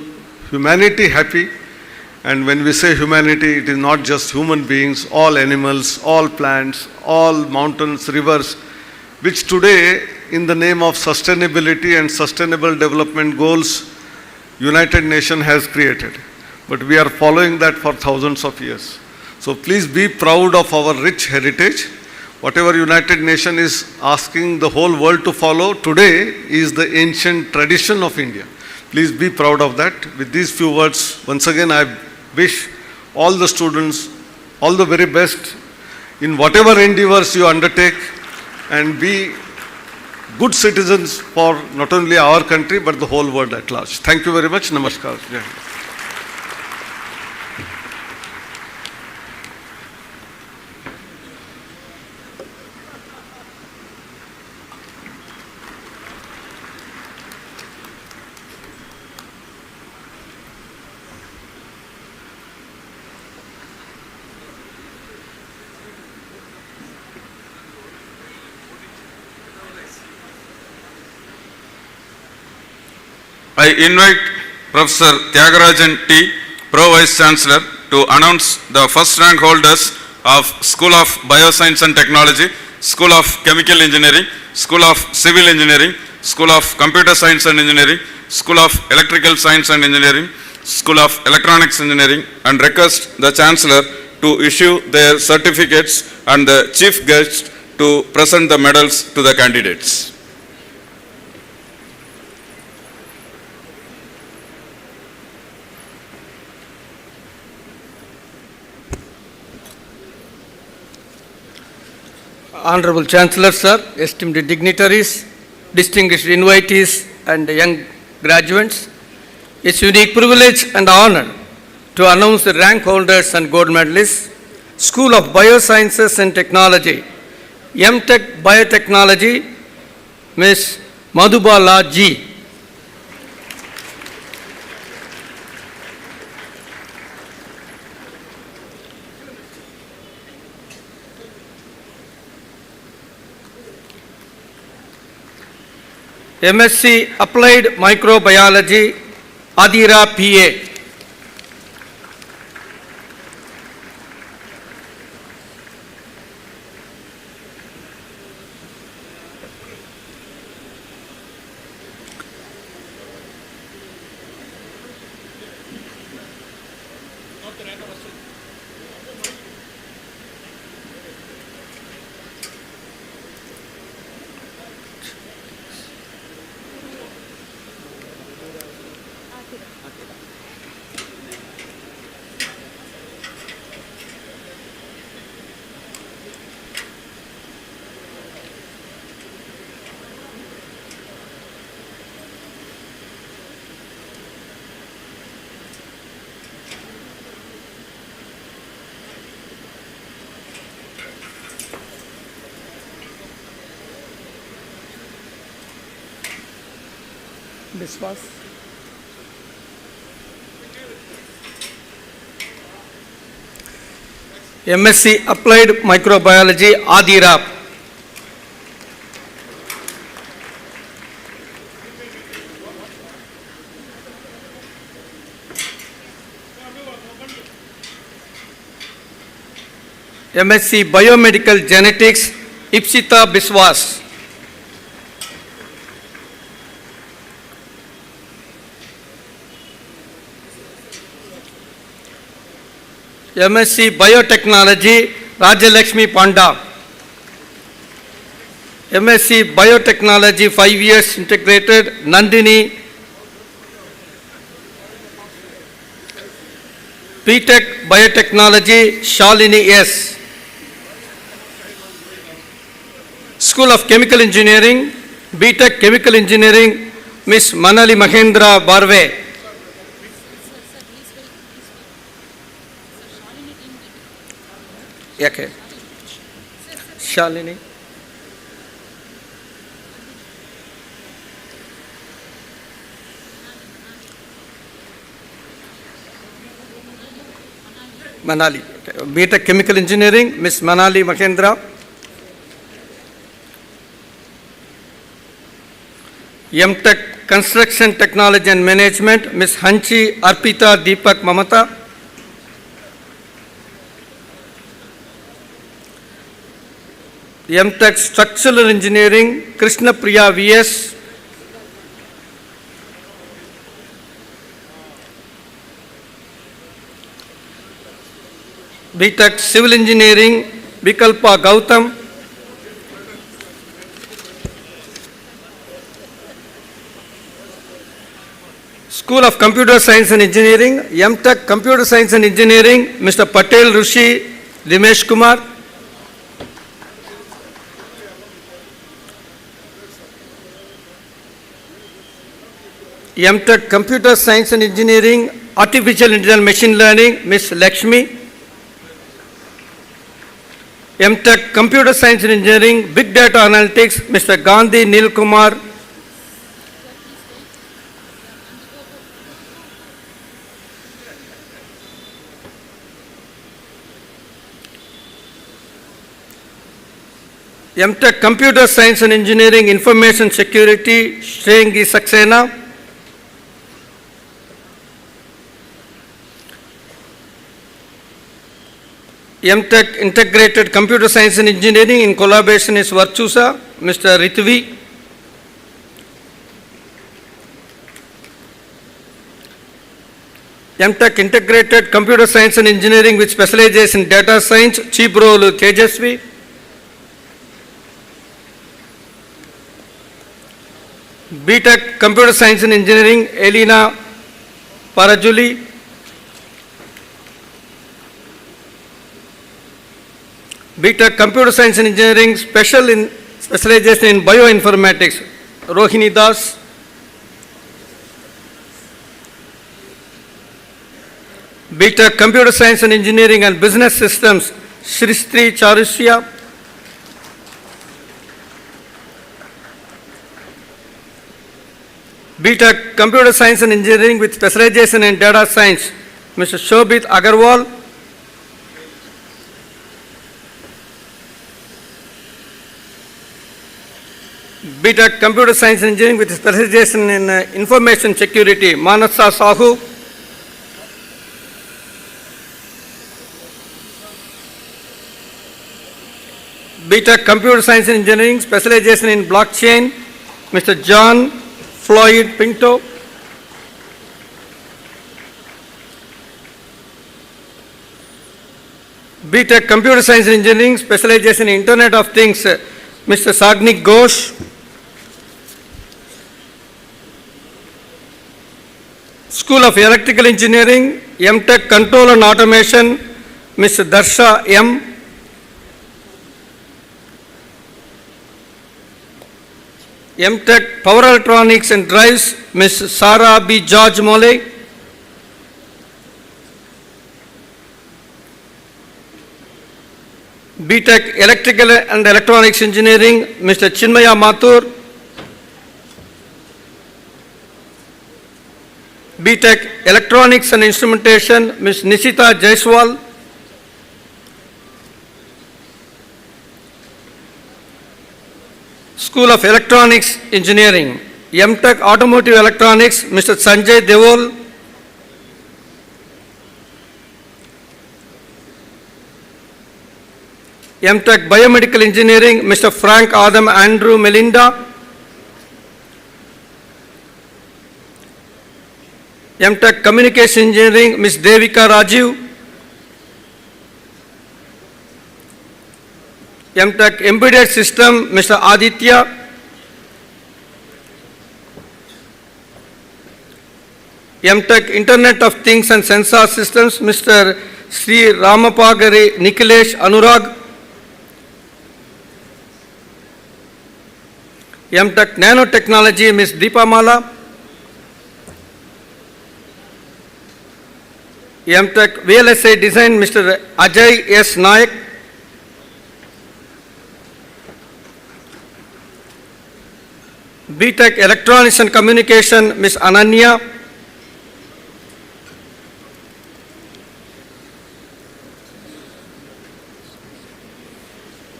humanity happy. And when we say humanity, it is not just human beings, all animals, all plants, all mountains, rivers, which today, in the name of sustainability and sustainable development goals, United Nations has created. But we are following that for thousands of years. So please be proud of our rich heritage. Whatever United Nations is asking the whole world to follow today is the ancient tradition of India. Please be proud of that. With these few words, once again, I wish all the students all the very best in whatever endeavors you undertake, and be good citizens for not only our country but the whole world at large. Thank you very much. Namaskar. Jai Hind. I invite Professor Tyagarajan T, Pro Vice Chancellor, to announce the first rank holders of School of Bioscience and Technology, School of Chemical Engineering, School of Civil Engineering, School of Computer Science and Engineering, School of Electrical Science and Engineering, School of Electronics Engineering, and request the Chancellor to issue their certificates and the Chief Guest to present the medals to the candidates. Honorable Chancellor, sir, esteemed dignitaries, distinguished invitees and young graduates, it's a unique privilege and honor to announce the rank holders and gold medalists. School of Biosciences and Technology, M.Tech Biotechnology, Ms. Madhubala G. MSc Applied Microbiology, Adira PA. Biswas. MSc Applied Microbiology, Adira. MSc Biomedical Genetics, Ipsita Biswas. MSc Biotechnology, Rajalakshmi Panda. MSc Biotechnology, 5 years integrated, Nandini. B.Tech Biotechnology, Shalini S. School of Chemical Engineering, B.Tech Chemical Engineering, Ms. Manali Mahendra Barve. Okay. Shalini. Manali. Okay. BTech Chemical Engineering, Miss Manali Makendra. MTech Construction Technology and Management, Miss Hanchi Arpita Deepak Mamata. MTech Structural Engineering, Krishna Priya VS. BTech Civil Engineering, Vikalpa Gautam. School of Computer Science and Engineering, MTech Computer Science and Engineering, Mr. Patel Rushi Dimesh Kumar. MTech Computer Science and Engineering, Artificial Intelligence and Machine Learning, Ms. Lakshmi. MTech Computer Science and Engineering, Big Data Analytics, Mr. Gandhi Nil Kumar. MTech Computer Science and Engineering, Information Security, Shrengi Saxena. MTech Integrated Computer Science and Engineering in collaboration is Varchusa, Mr. Ritvi. MTech Integrated Computer Science and Engineering with specialization in Data Science, Chibrolu Tejasvi. BTech Computer Science and Engineering, Elena Parajuli. BTech Computer Science and Engineering, specialization in Bioinformatics, Rohini Das. BTech Computer Science and Engineering and Business Systems, Shristri Charusya. BTech Computer Science and Engineering with specialization in Data Science, Mr. Shobit Agarwal. BTech Computer Science and Engineering with specialization in Information Security, Manasa Sahu. BTech Computer Science and Engineering, specialization in Blockchain, Mr. John Floyd Pinto. BTech Computer Science and Engineering, specialization in Internet of Things, Mr. Sagnik Ghosh. School of Electrical Engineering, MTech Control and Automation, Mr. Darsha M. MTech Power Electronics and Drives, Ms. Sarah B. George Mole. BTech Electrical and Electronics Engineering, Mr. Chinmaya Mathur. BTech Electronics and Instrumentation, Ms. Nishita Jaiswal. School of Electronics Engineering, MTech Automotive Electronics, Mr. Sanjay Devol. MTech Biomedical Engineering, Mr. Frank Adam Andrew Melinda. MTech Communication Engineering, Ms. Devika Rajiv. MTech Embedded System, Mr. Aditya. MTech Internet of Things and Sensor Systems, Mr. Sri Ramapagari Nikhilesh Anurag. MTech Nanotechnology, Ms. Deepamala. MTech VLSI Design, Mr. Ajay S. Nayak. BTech Electronics and Communication, Ms. Ananya.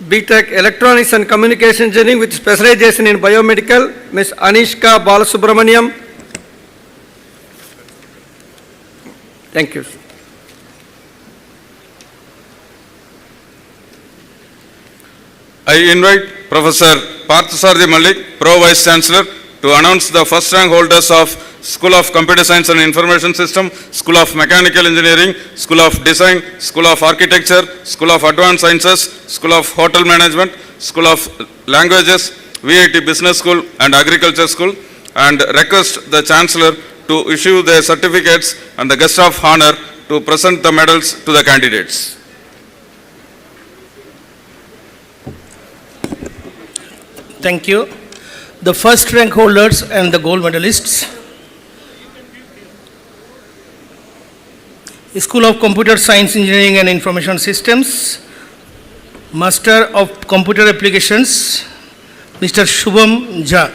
BTech Electronics and Communication Engineering with specialization in biomedical, Ms. Anishka Balasubramaniam. Thank you. I invite Professor Parthasarathi Malik, Pro Vice Chancellor, to announce the first rank holders of School of Computer Science and Information System, School of Mechanical Engineering, School of Design, School of Architecture, School of Advanced Sciences, School of Hotel Management, School of Languages, VIT Business School and Agriculture School, and request the Chancellor to issue their certificates and the guest of honor to present the medals to the candidates. Thank you. The first rank holders and the gold medalists. School of Computer Science, Engineering and Information Systems, Master of Computer Applications, Mr. Shubham Jha.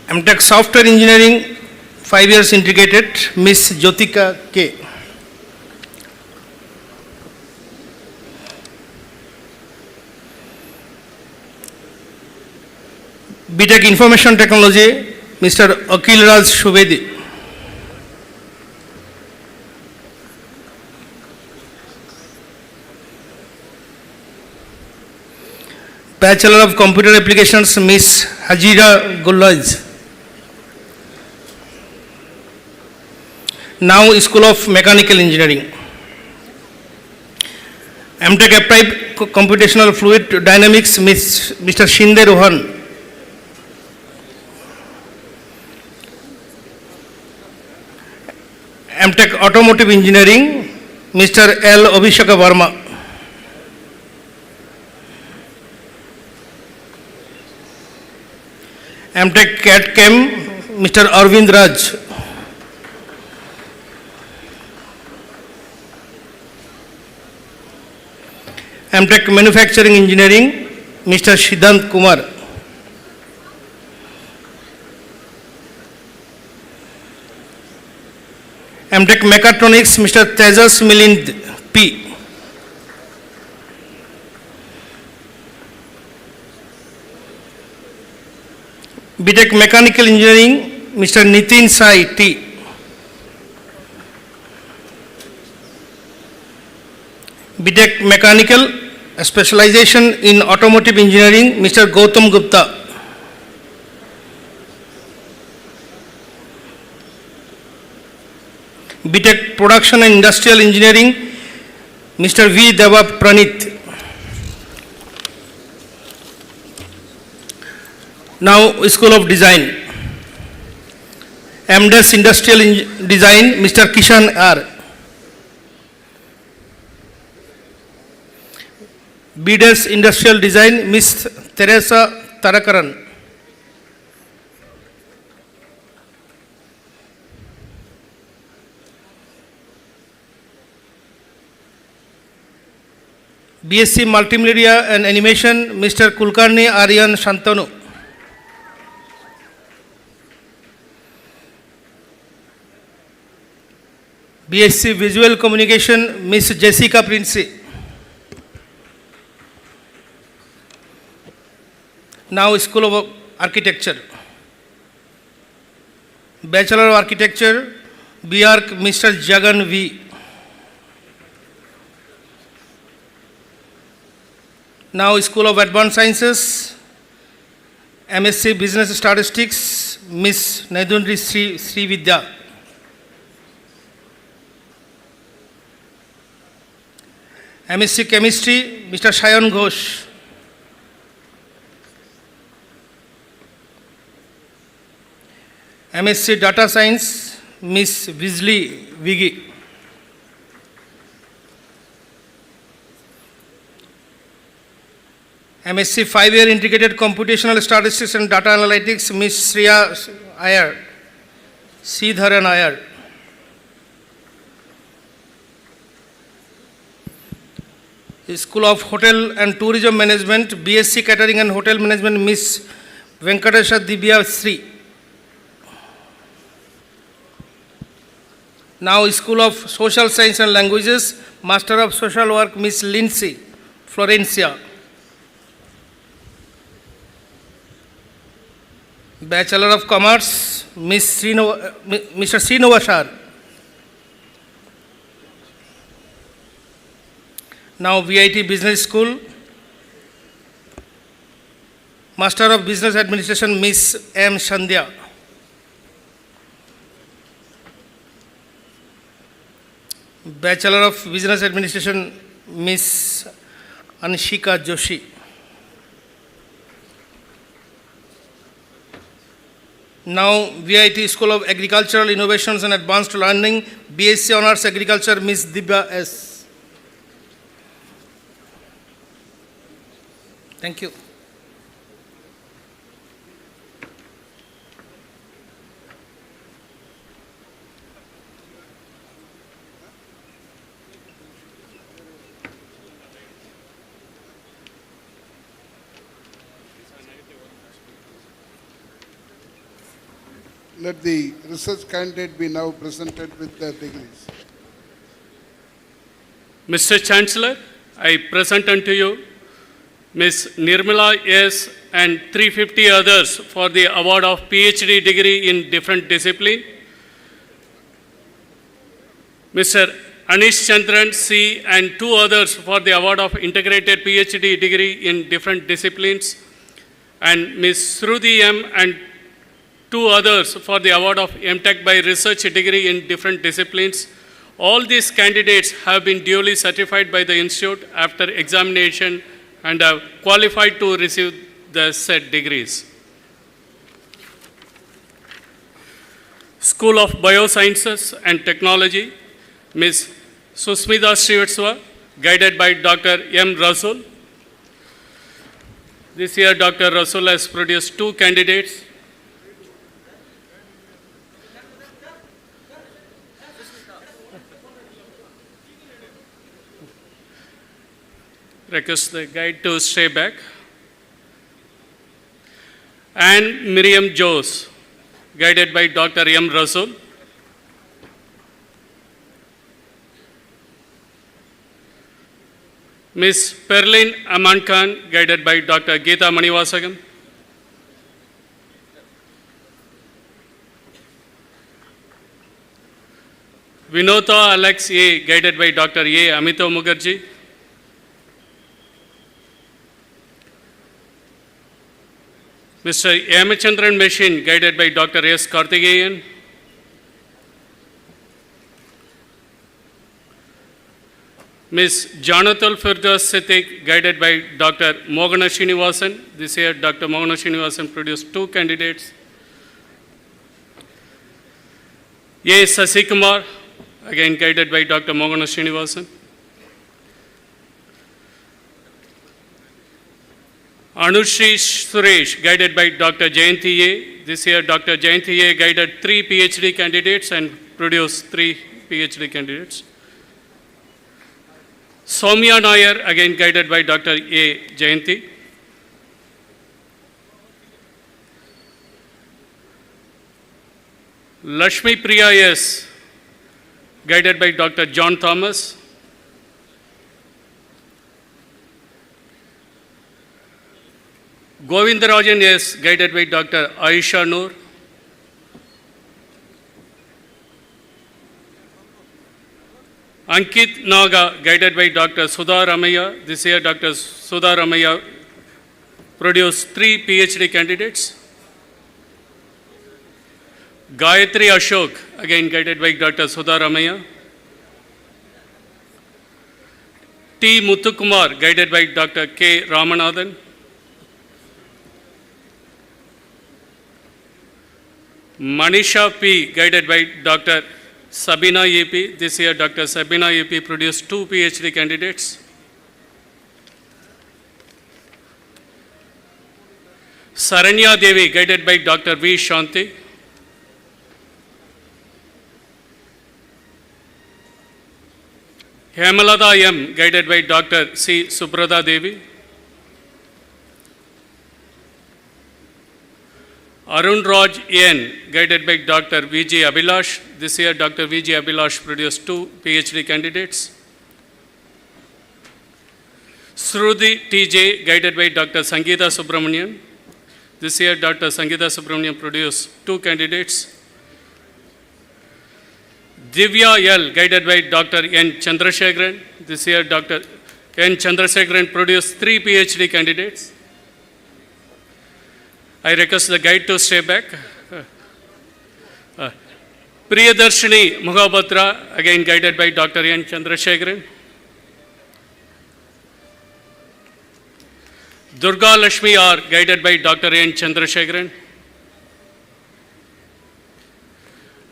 MTech Software Engineering, 5 years integrated, Ms. Jyotika K. BTech Information Technology, Mr. Akil Raj Shubedi. Bachelor of Computer Applications, Ms. Hajira Gullaj. Now School of Mechanical Engineering. MTech Applied Computational Fluid Dynamics, Mr. Shinde Rohan. MTech Automotive Engineering, Mr. L. Abhishek Verma. MTech CAD Chem, Mr. Arvind Raj. MTech Manufacturing Engineering, Mr. Siddhant Kumar. MTech Mechatronics, Mr. Tejas Milind P. BTech Mechanical Engineering, Mr. Nitin Sai T. BTech Mechanical Specialization in Automotive Engineering, Mr. Gautam Gupta. BTech Production and Industrial Engineering, Mr. V. Deva Pranit. Now School of Design. MDes Industrial Design, Mr. Kishan R. BDes Industrial Design, Ms. Teresa Tarakaran. BSc Multimedia and Animation, Mr. Kulkarni Aryan Shantanu. BSc Visual Communication, Ms. Jessica Prince. Now School of Architecture. Bachelor of Architecture, BArch, Mr. Jagan V. Now School of Advanced Sciences, MSc Business Statistics, Ms. Naidundri Sri Vidya. MSc Chemistry, Mr. Shayan Ghosh. MSc Data Science, Ms. Vizli Vigi. MSc 5-year Integrated Computational Statistics and Data Analytics, Ms. Shreya Iyer, Sridharan Iyer. School of Hotel and Tourism Management, BSc Catering and Hotel Management, Miss Venkatesha Dibya Sri. Now School of Social Science and Languages, Master of Social Work, Miss Lindsay Florencia. Bachelor of Commerce, Mr. Srinivasar. Now VIT Business School, Master of Business Administration, Miss M. Sandhya. Bachelor of Business Administration, Miss Anshika Joshi. Now VIT School of Agricultural Innovations and Advanced Learning, BSc Honours Agriculture, Miss Dibya S. Thank you. Let the research candidate be now presented with their degrees. Mr. Chancellor, I present unto you Ms. Nirmala S. and 350 others for the award of PhD degree in different discipline. Mr. Anish Chandran C. and 2 others for the award of integrated PhD degree in different disciplines. And Ms. Shruti M. and 2 others for the award of MTech by research degree in different disciplines. All these candidates have been duly certified by the Institute after examination and are qualified to receive the said degrees. School of Biosciences and Technology, Ms. Susmita Srivatsava, guided by Dr. M. Rasul. This year, Dr. Rasul has produced 2 candidates. Request the guide to stay back. And Miriam Jose, guided by Dr. M. Rasul. Ms. Perlin Aman Khan, guided by Dr. Geeta Manivasagam. Vinota Alex A, guided by Dr. A. Amitav Mukherjee. Mr. Yamachandran Machine, guided by Dr. S. Karthikeyan. Ms. Janathal Firdaus Sitik, guided by Dr. Mogana Srinivasan. This year, Dr. Mogana Srinivasan produced 2 candidates. A. Sasikumar, again guided by Dr. Mogana Srinivasan. Anushri Suresh, guided by Dr. Jayanti A. This year, Dr. Jayanti A guided 3 PhD candidates and produced 3 PhD candidates. Soumya Nair, again guided by Dr. A. Jayanti. Lakshmi Priya S, guided by Dr. John Thomas. Govindarajan S, guided by Dr. Aisha Noor. Ankit Naga, guided by Dr. Sudha Ramaya. This year, Dr. Sudha Ramaya produced 3 PhD candidates. Gayatri Ashok, again guided by Dr. Sudha Ramaya. T. Muthukumar, guided by Dr. K. Ramanathan. Manisha P, guided by Dr. Sabina AP. This year, Dr. Sabina AP produced 2 PhD candidates. Saranya Devi, guided by Dr. V. Shanti. Hemalada M, guided by Dr. C. Subrata Devi. Arun Raj N, guided by Dr. V.G. Abhilash. This year, Dr. V.G. Abhilash produced 2 PhD candidates. Sruthi T.J., guided by Dr. Sangeeta Subramanian. This year, Dr. Sangeeta Subramanian produced 2 candidates. Divya L, guided by Dr. N. Chandrasekharan. This year, Dr. N. Chandrasekharan produced 3 PhD candidates. I request the guide to stay back. Priyadarshini Muhabatra, again guided by Dr. N. Chandrasekharan. Durga Lakshmi R, guided by Dr. N. Chandrasekharan.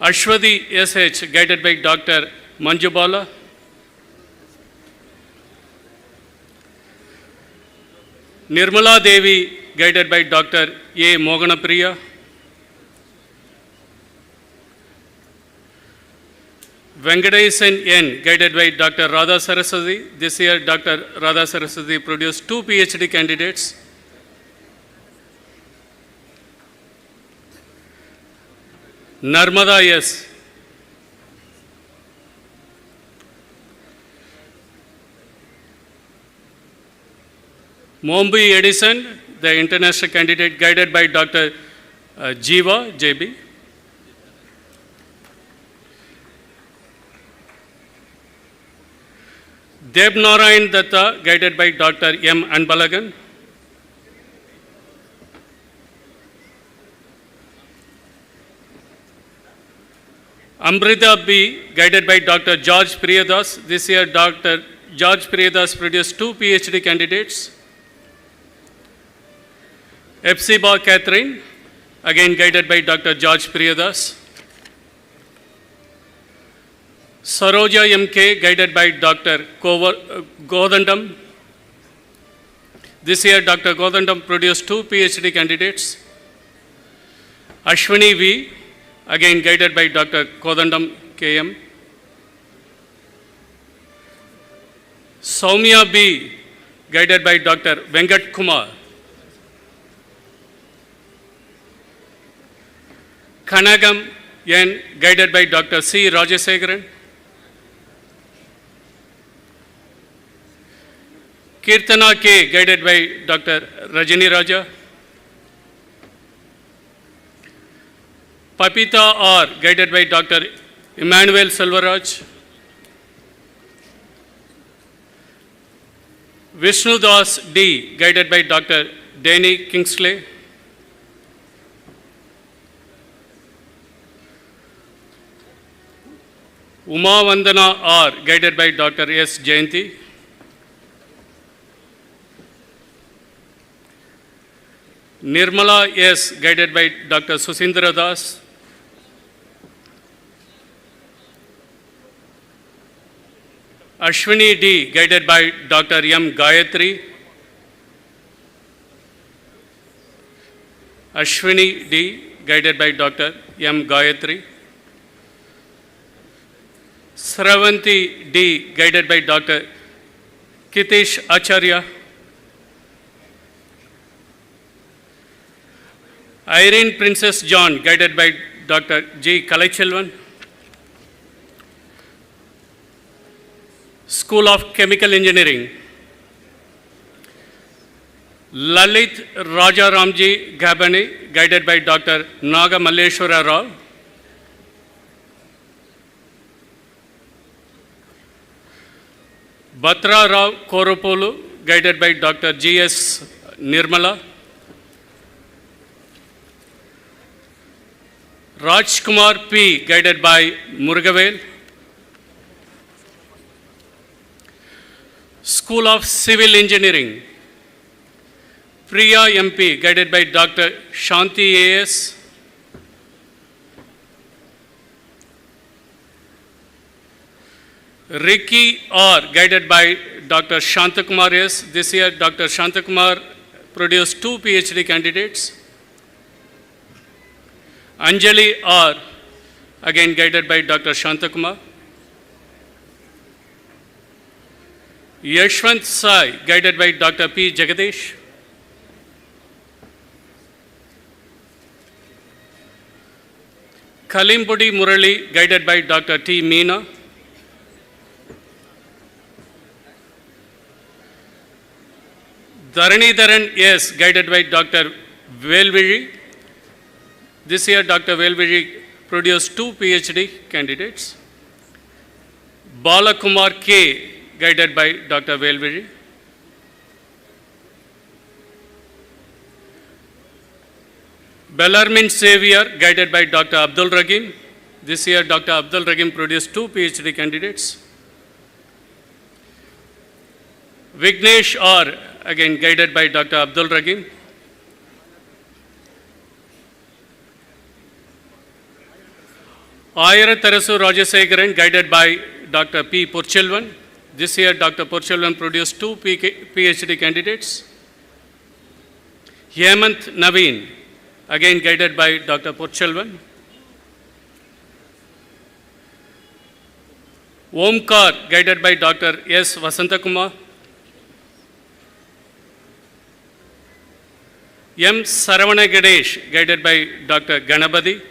Ashwati S.H., guided by Dr. Manjubala. Nirmala Devi, guided by Dr. A. Moganapriya. Venkatesan N, guided by Dr. Radha Saraswati. This year, Dr. Radha Saraswati produced 2 PhD candidates. Narmada S. Mombi Edison, the international candidate, guided by Dr. Jiva JB. Deb Narayan Datta, guided by Dr. M. Anbalagan. Amrita B, guided by Dr. George Priyadas. This year, Dr. George Priyadas produced 2 PhD candidates. Epsiba Catherine, again guided by Dr. George Priyadas. Saroja M.K., guided by Dr. Godandam. This year, Dr. Godandam produced 2 PhD candidates. Ashwini V, again guided by Dr. Kodandam K.M. Soumya B, guided by Dr. Venkat Kumar. Kanagam N, guided by Dr. C. Rajasekharan. Kirtana K, guided by Dr. Rajini Raja. Papita R, guided by Dr. Emmanuel Selvaraj. Vishnu Das D, guided by Dr. Danny Kingsley. Uma Vandana R, guided by Dr. S. Jayanti. Nirmala S, guided by Dr. Susindra Das. Ashwini D, guided by Dr. M. Gayatri. Ashwini D, guided by Dr. M. Gayatri. Sravanti D, guided by Dr. Kitish Acharya. Irene Princess John, guided by Dr. G. Kalachelvan. School of Chemical Engineering. Lalit Rajaramji Gabani, guided by Dr. Naga Malleshwara Rao. Batra Rao Koropolu, guided by Dr. G.S. Nirmala. Rajkumar P, guided by Murugavel. School of Civil Engineering. Priya MP, guided by Dr. Shanti A.S. Ricky R, guided by Dr. Shantakumar S. This year, Dr. Shantakumar produced 2 PhD candidates. Anjali R, again guided by Dr. Shantakumar. Yashwant Sai, guided by Dr. P. Jagadish. Kalimpudi Murali, guided by Dr. T. Meena. Dharanidharan S, guided by Dr. Velviri. This year, Dr. Velviri produced 2 PhD candidates. Balakumar K, guided by Dr. Velviri. Bellarmin Xavier, guided by Dr. Abdul Rahim. This year, Dr. Abdul Rahim produced 2 PhD candidates. Vignesh R, again guided by Dr. Abdul Rahim. Ayaratharasu Rajasekharan, guided by Dr. P. Purchelvan. This year, Dr. Purchelvan produced 2 PhD candidates. Hemant Naveen, again guided by Dr. Purchelvan. Omkar, guided by Dr. S. Vasantakumar. M. Saravana Ganesh, guided by Dr. Ganapati.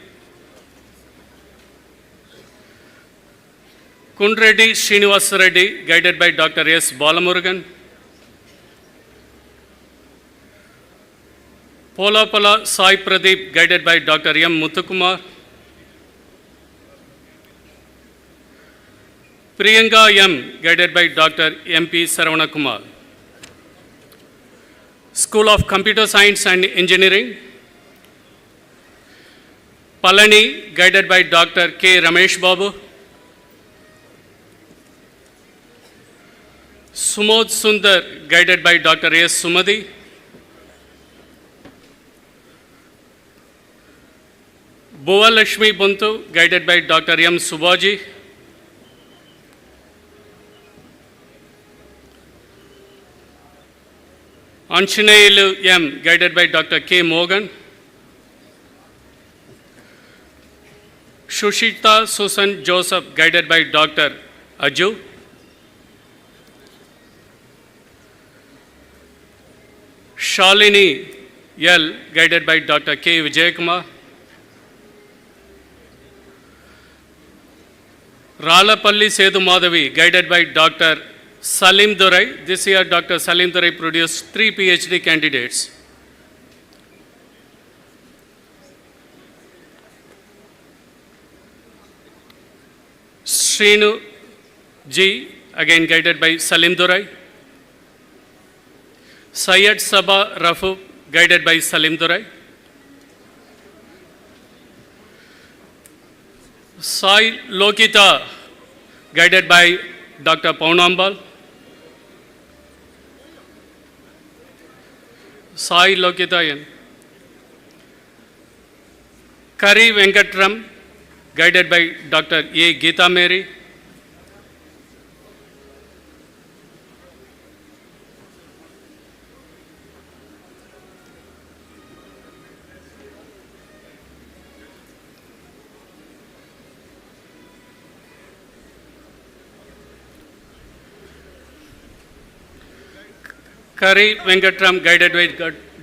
Kundreddy Srinivas Reddy, guided by Dr. S. Balamurugan. Polapala Sai Pradeep, guided by Dr. M. Muthukumar. Priyanka M, guided by Dr. M. P. Saravanakumar. School of Computer Science and Engineering. Palani, guided by Dr. K. Ramesh Babu. Sumod Sundar, guided by Dr. S. Sumadi. Bhuvalakshmi Buntu, guided by Dr. M. Subhaji. Anjaneyulu M, guided by Dr. K. Mogan. Shushita Susan Joseph, guided by Dr. Aju. Shalini L, guided by Dr. K. Vijayakumar. Ralapalli Sethu Madhavi, guided by Dr. Salim Durai. This year, Dr. Salim Durai produced 3 PhD candidates. Srinu G, again guided by Salim Durai. Syed Sabah Rafu, guided by Salim Durai. Sai Lokita, guided by Dr. Paunambal. Sai Lokitayan. Kari Venkatram, guided by Dr. A. Geeta Mary. Kari Venkatram, guided by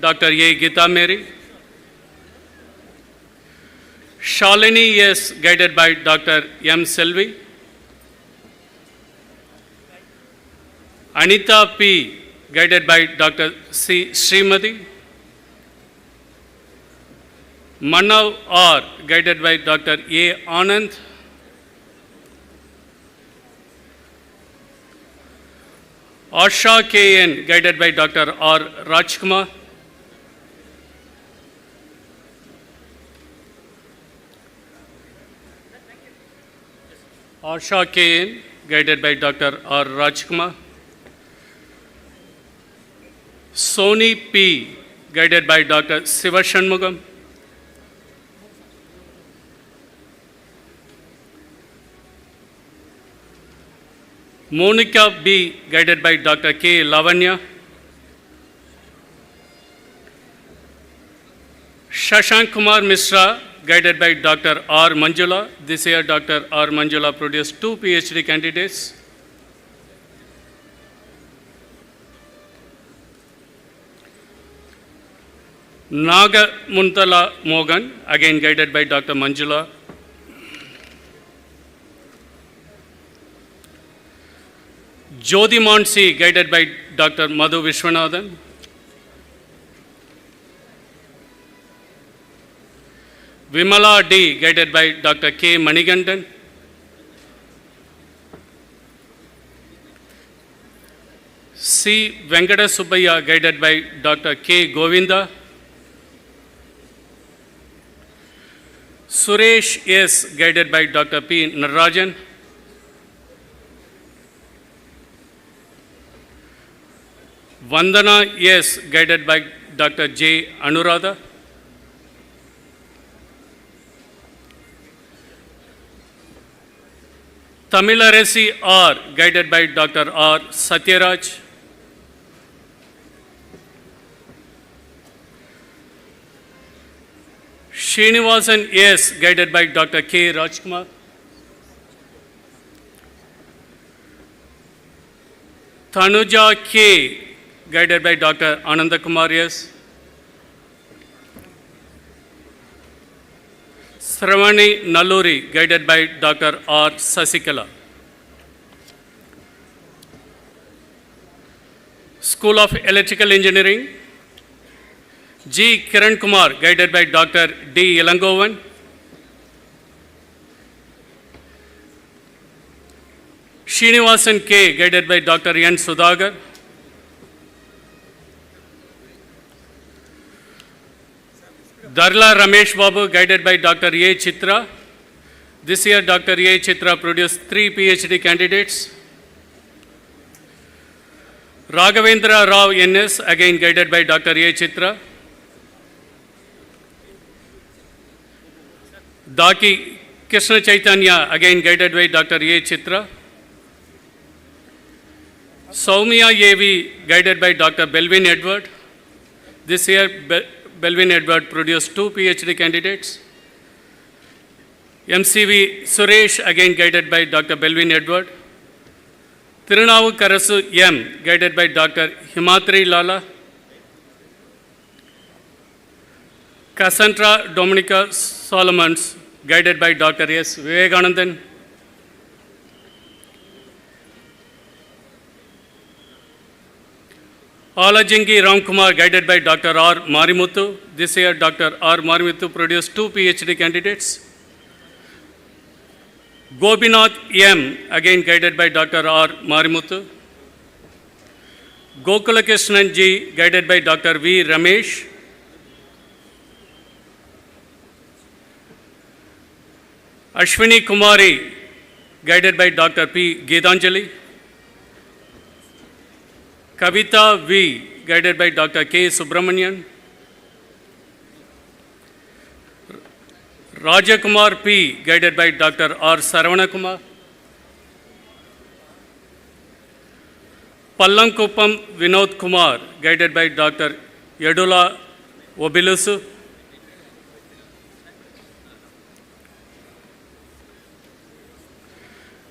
Dr. A. Geeta Mary. Shalini S, guided by Dr. M. Selvi. Anita P, guided by Dr. C. Srimati. Manav R, guided by Dr. A. Anand. Asha K.N., guided by Dr. R. Rajkumar. Asha K.N., guided by Dr. R. Rajkumar. Soni P., guided by Dr. Siva Shanmugam. Monica B., guided by Dr. K. Lavanya. Shashank Kumar Mishra, guided by Dr. R. Manjula. This year, Dr. R. Manjula produced 2 PhD candidates. Nagamuntala Mogan, again guided by Dr. Manjula. Jyoti Monsi, guided by Dr. Madhu Vishwanathan. Vimala D, guided by Dr. K. Manigandan. C. Venkata Subbaya, guided by Dr. K. Govinda. Suresh S, guided by Dr. P. Narajan. Vandana S, guided by Dr. J. Anuradha. Tamilaresi R, guided by Dr. R. Satyaraj. Srinivasan S, guided by Dr. K. Rajkumar. Tanuja K, guided by Dr. Ananda Kumar S. Sravani Nalluri, guided by Dr. R. Sasikala. School of Electrical Engineering, G. Kiran Kumar, guided by Dr. D. Ilangovan. Srinivasan K, guided by Dr. N. Sudhagar. Darla Ramesh Babu, guided by Dr. A. Chitra. This year, Dr. A. Chitra produced 3 PhD candidates. Raghavendra Rao NS, again guided by Dr. A. Chitra. Daki Krishna Chaitanya, again guided by Dr. A. Chitra. Soumya AV, guided by Dr. Belvin Edward. This year, Belvin Edward produced 2 PhD candidates. MCV Suresh, again guided by Dr. Belvin Edward. Tirunavukarasu M, guided by Dr. Himatri Lala. Cassandra Dominica Solomons, guided by Dr. S. Vivekanandan. Alajingi Ramkumar, guided by Dr. R. Marimuthu. This year, Dr. R. Marimuthu produced 2 PhD candidates. Gopinath M, again guided by Dr. R. Marimuthu. Gokulakrishnan G, guided by Dr. V. Ramesh. Ashwini Kumari, guided by Dr. P. Geetanjali. Kavita V, guided by Dr. K. Subramanian. Rajakumar P, guided by Dr. R. Saravanakumar. Pallankuppam Vinod Kumar, guided by Dr. Yadula Obilusu.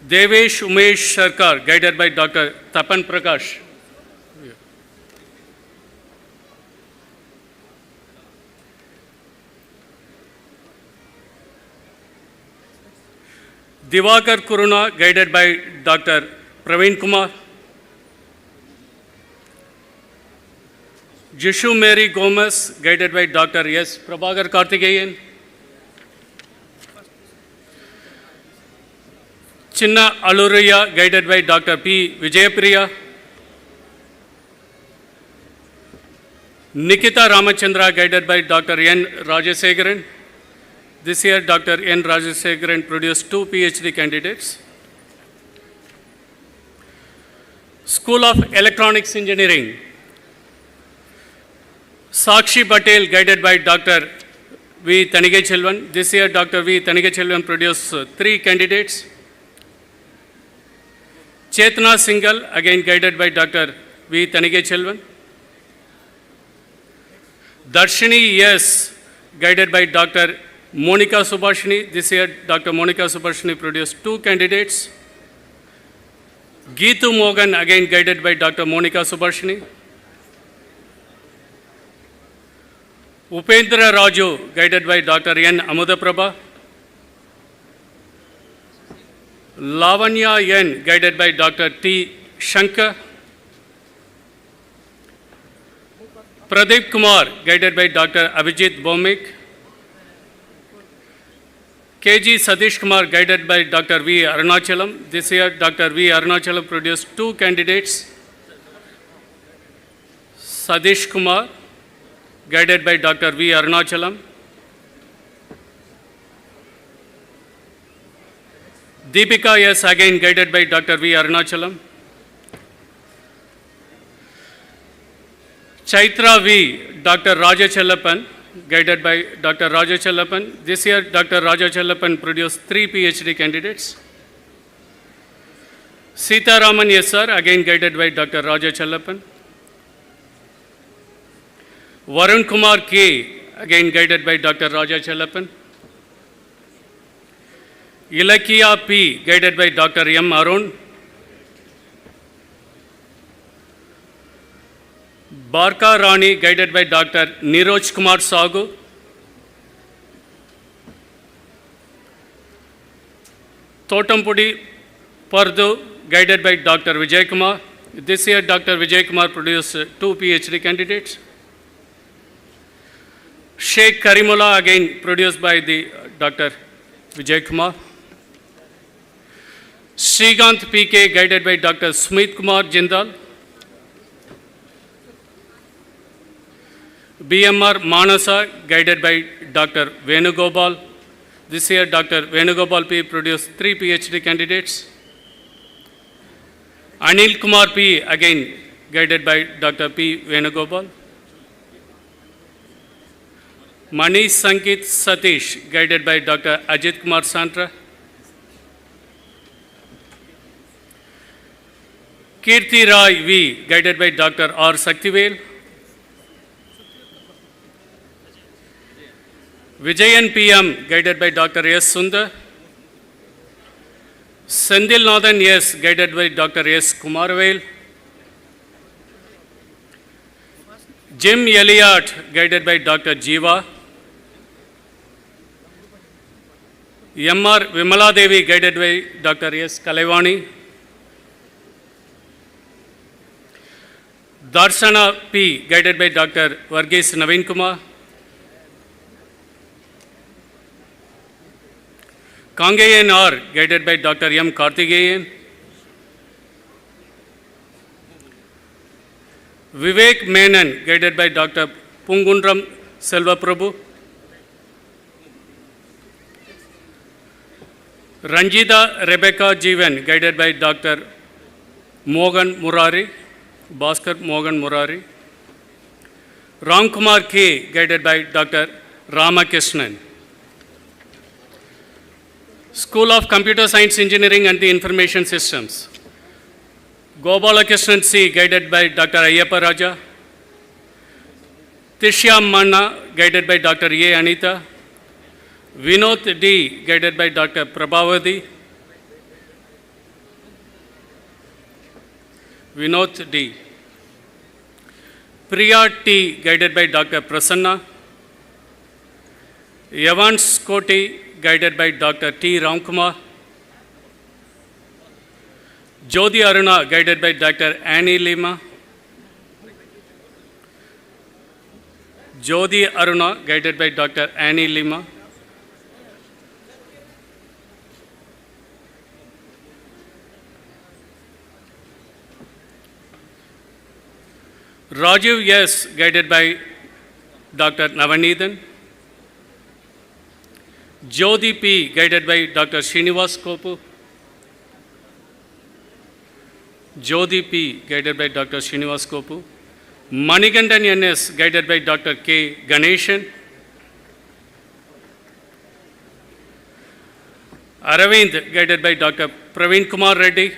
Devesh Umesh Sarkar, guided by Dr. Tapan Prakash. Divakar Kuruna, guided by Dr. Praveen Kumar. Jishu Mary Gomez, guided by Dr. S. Prabhakar Karthikeyan. Chinna Aluraya, guided by Dr. P. Vijayapriya. Nikita Ramachandra, guided by Dr. N. Rajasekharan. This year, Dr. N. Rajasekharan produced 2 PhD candidates. School of Electronics Engineering, Sakshi Patel, guided by Dr. V. Thanigachelvan. This year, Dr. V. Thanigachelvan produced 3 candidates. Chetna Singhal, again guided by Dr. V. Thanigachelvan. Darshini S, guided by Dr. Monica Subhashini. This year, Dr. Monica Subhashini produced 2 candidates. Geetu Mogan, again guided by Dr. Monica Subhashini. Upendra Raju, guided by Dr. N. Amudaprabha. Lavanya N, guided by Dr. T. Shankar. Pradeep Kumar, guided by Dr. Abhijit Bomik. KG Sadish Kumar, guided by Dr. V. Arunachalam. This year, Dr. V. Arunachalam produced 2 candidates. Sadish Kumar, guided by Dr. V. Arunachalam. Deepika S, again guided by Dr. V. Arunachalam. Chaitra V, Dr. Raja Challapan, guided by Dr. Raja Challapan. This year, Dr. Raja Challapan produced 3 PhD candidates. Sita Raman SR, again guided by Dr. Raja Challapan. Varun Kumar K, again guided by Dr. Raja Challapan. Ilakia P, guided by Dr. M. Arun. Barka Rani, guided by Dr. Niroj Kumar Sagu. Totampudi Pardu, guided by Dr. Vijay Kumar. This year, Dr. Vijay Kumar produced 2 PhD candidates. Sheikh Karimullah, again produced by the Dr. Vijay Kumar. Srikanth PK, guided by Dr. Smith Kumar Jindal. BMR Manasa, guided by Dr. Venugopal. This year, Dr. Venugopal P produced 3 PhD candidates. Anil Kumar P, again guided by Dr. P. Venugopal. Manish Sankit Satish, guided by Dr. Ajit Kumar Santra. Kirti Rai V, guided by Dr. R. Saktivel. Vijayan PM, guided by Dr. S. Sundar. Sendil Nathan S, guided by Dr. S. Kumarvel. Jim Elliott, guided by Dr. Jiva. M.R. Vimala Devi, guided by Dr. S. Kalaivani. Darshana P, guided by Dr. Varghese Naveen Kumar. Kangayan R, guided by Dr. M. Karthikeyan. Vivek Menon, guided by Dr. Pungundram Selva Prabhu. Ranjita Rebecca Jeevan, guided by Dr. Mohan Murari, Bhaskar Mohan Murari. Ramkumar K, guided by Dr. Ramakrishnan. School of Computer Science Engineering and the Information Systems. Gopalakrishnan C, guided by Dr. Ayyappa Raja. Tishya Manna, guided by Dr. A. Anita. Vinod D, guided by Dr. Prabhavati. Vinod D. Priya T, guided by Dr. Prasanna. Evans Koti, guided by Dr. T. Ramkumar. Jyoti Aruna, guided by Dr. Annie Lima. Jyoti Aruna, guided by Dr. Annie Lima. Rajiv S, guided by Dr. Navanithan. Jyoti P, guided by Dr. Srinivas Kopu. Jyoti P, guided by Dr. Srinivas Kopu. Manikandan NS, guided by Dr. K. Ganeshan. Aravind, guided by Dr. Praveen Kumar Reddy.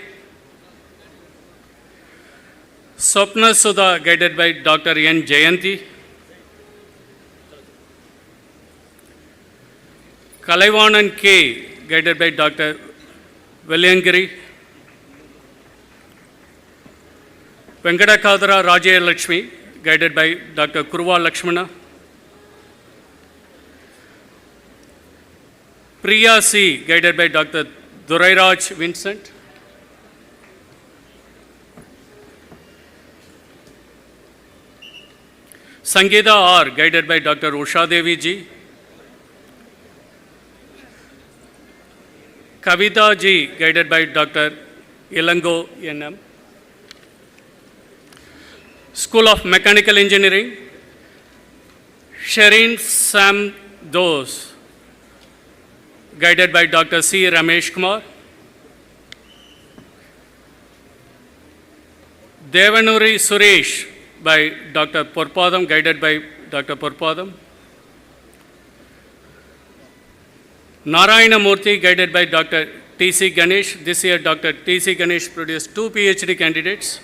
Swapna Sudha, guided by Dr. N. Jayanti. Kalaivanan K, guided by Dr. Velliyangiri. Venkadakadara Rajaya Lakshmi, guided by Dr. Kurva Lakshmana. Priya C, guided by Dr. Durairaj Vincent. Sangeeta R, guided by Dr. Usha Devi Ji. Kavita Ji, guided by Dr. Ilango NM. School of Mechanical Engineering, Sherin Sam Dos, guided by Dr. C. Ramesh Kumar. Devanuri Suresh by Dr. Purpadam, guided by Dr. Purpadam. Narayana Murthy, guided by Dr. T.C. Ganesh. This year, Dr. T.C. Ganesh produced 2 PhD candidates.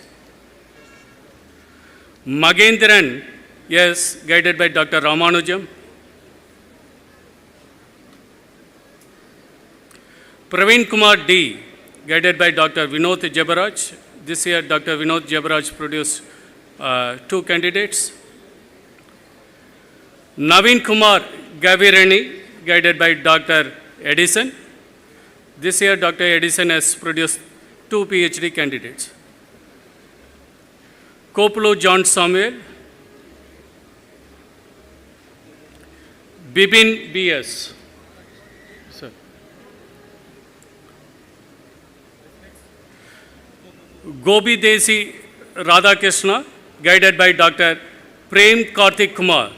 Magendran, yes, guided by Dr. Ramanujam. Praveen Kumar D, guided by Dr. Vinod Jabaraj. This year, Dr. Vinod Jabaraj produced 2 candidates. Naveen Kumar Gavirani, guided by Dr. Edison. This year, Dr. Edison has produced 2 PhD candidates. Koplo John Samuel. Bibin B.S. Sir. Gobi Desi Radhakrishna, guided by Dr. Prem Karthik Kumar.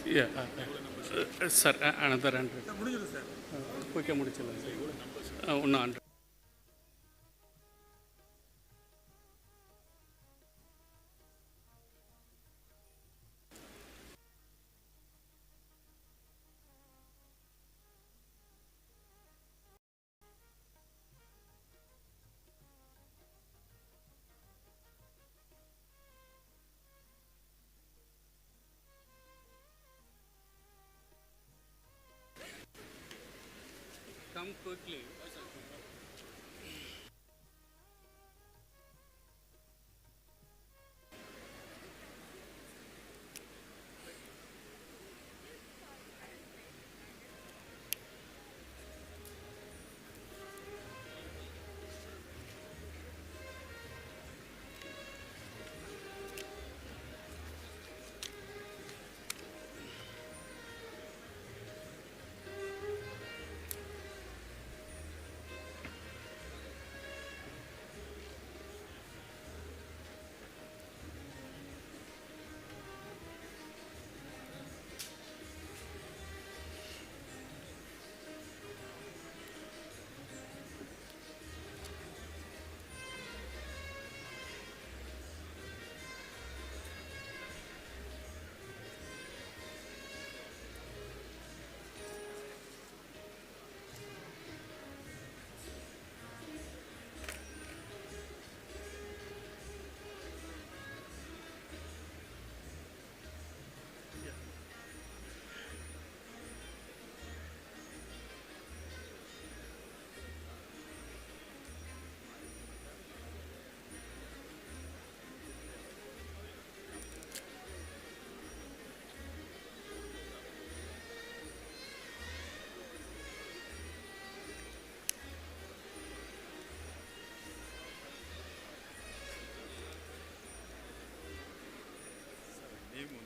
Yeah. Sir, another 100. Quick, sir. 100. Come quickly.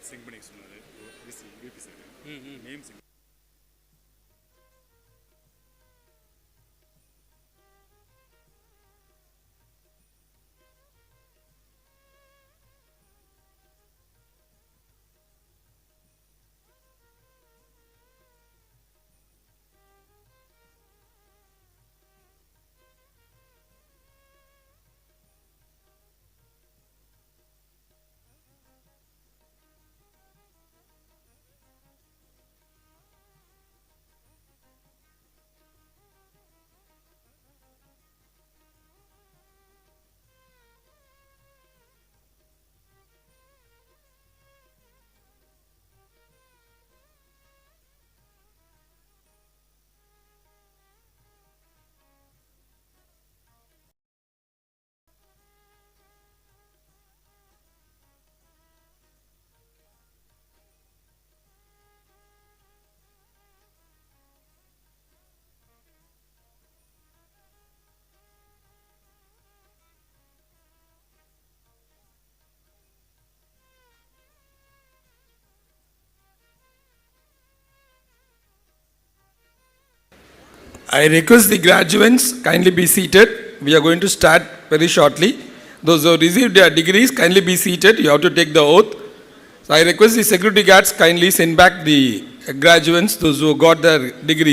Sing பண்ணி சொன்னாரு VP sir name sing I request the graduates kindly be seated. We are going to start very shortly. Those who received their degrees, kindly be seated. You have to take the oath. So I request the security guards kindly send back the graduates, those who got their degrees.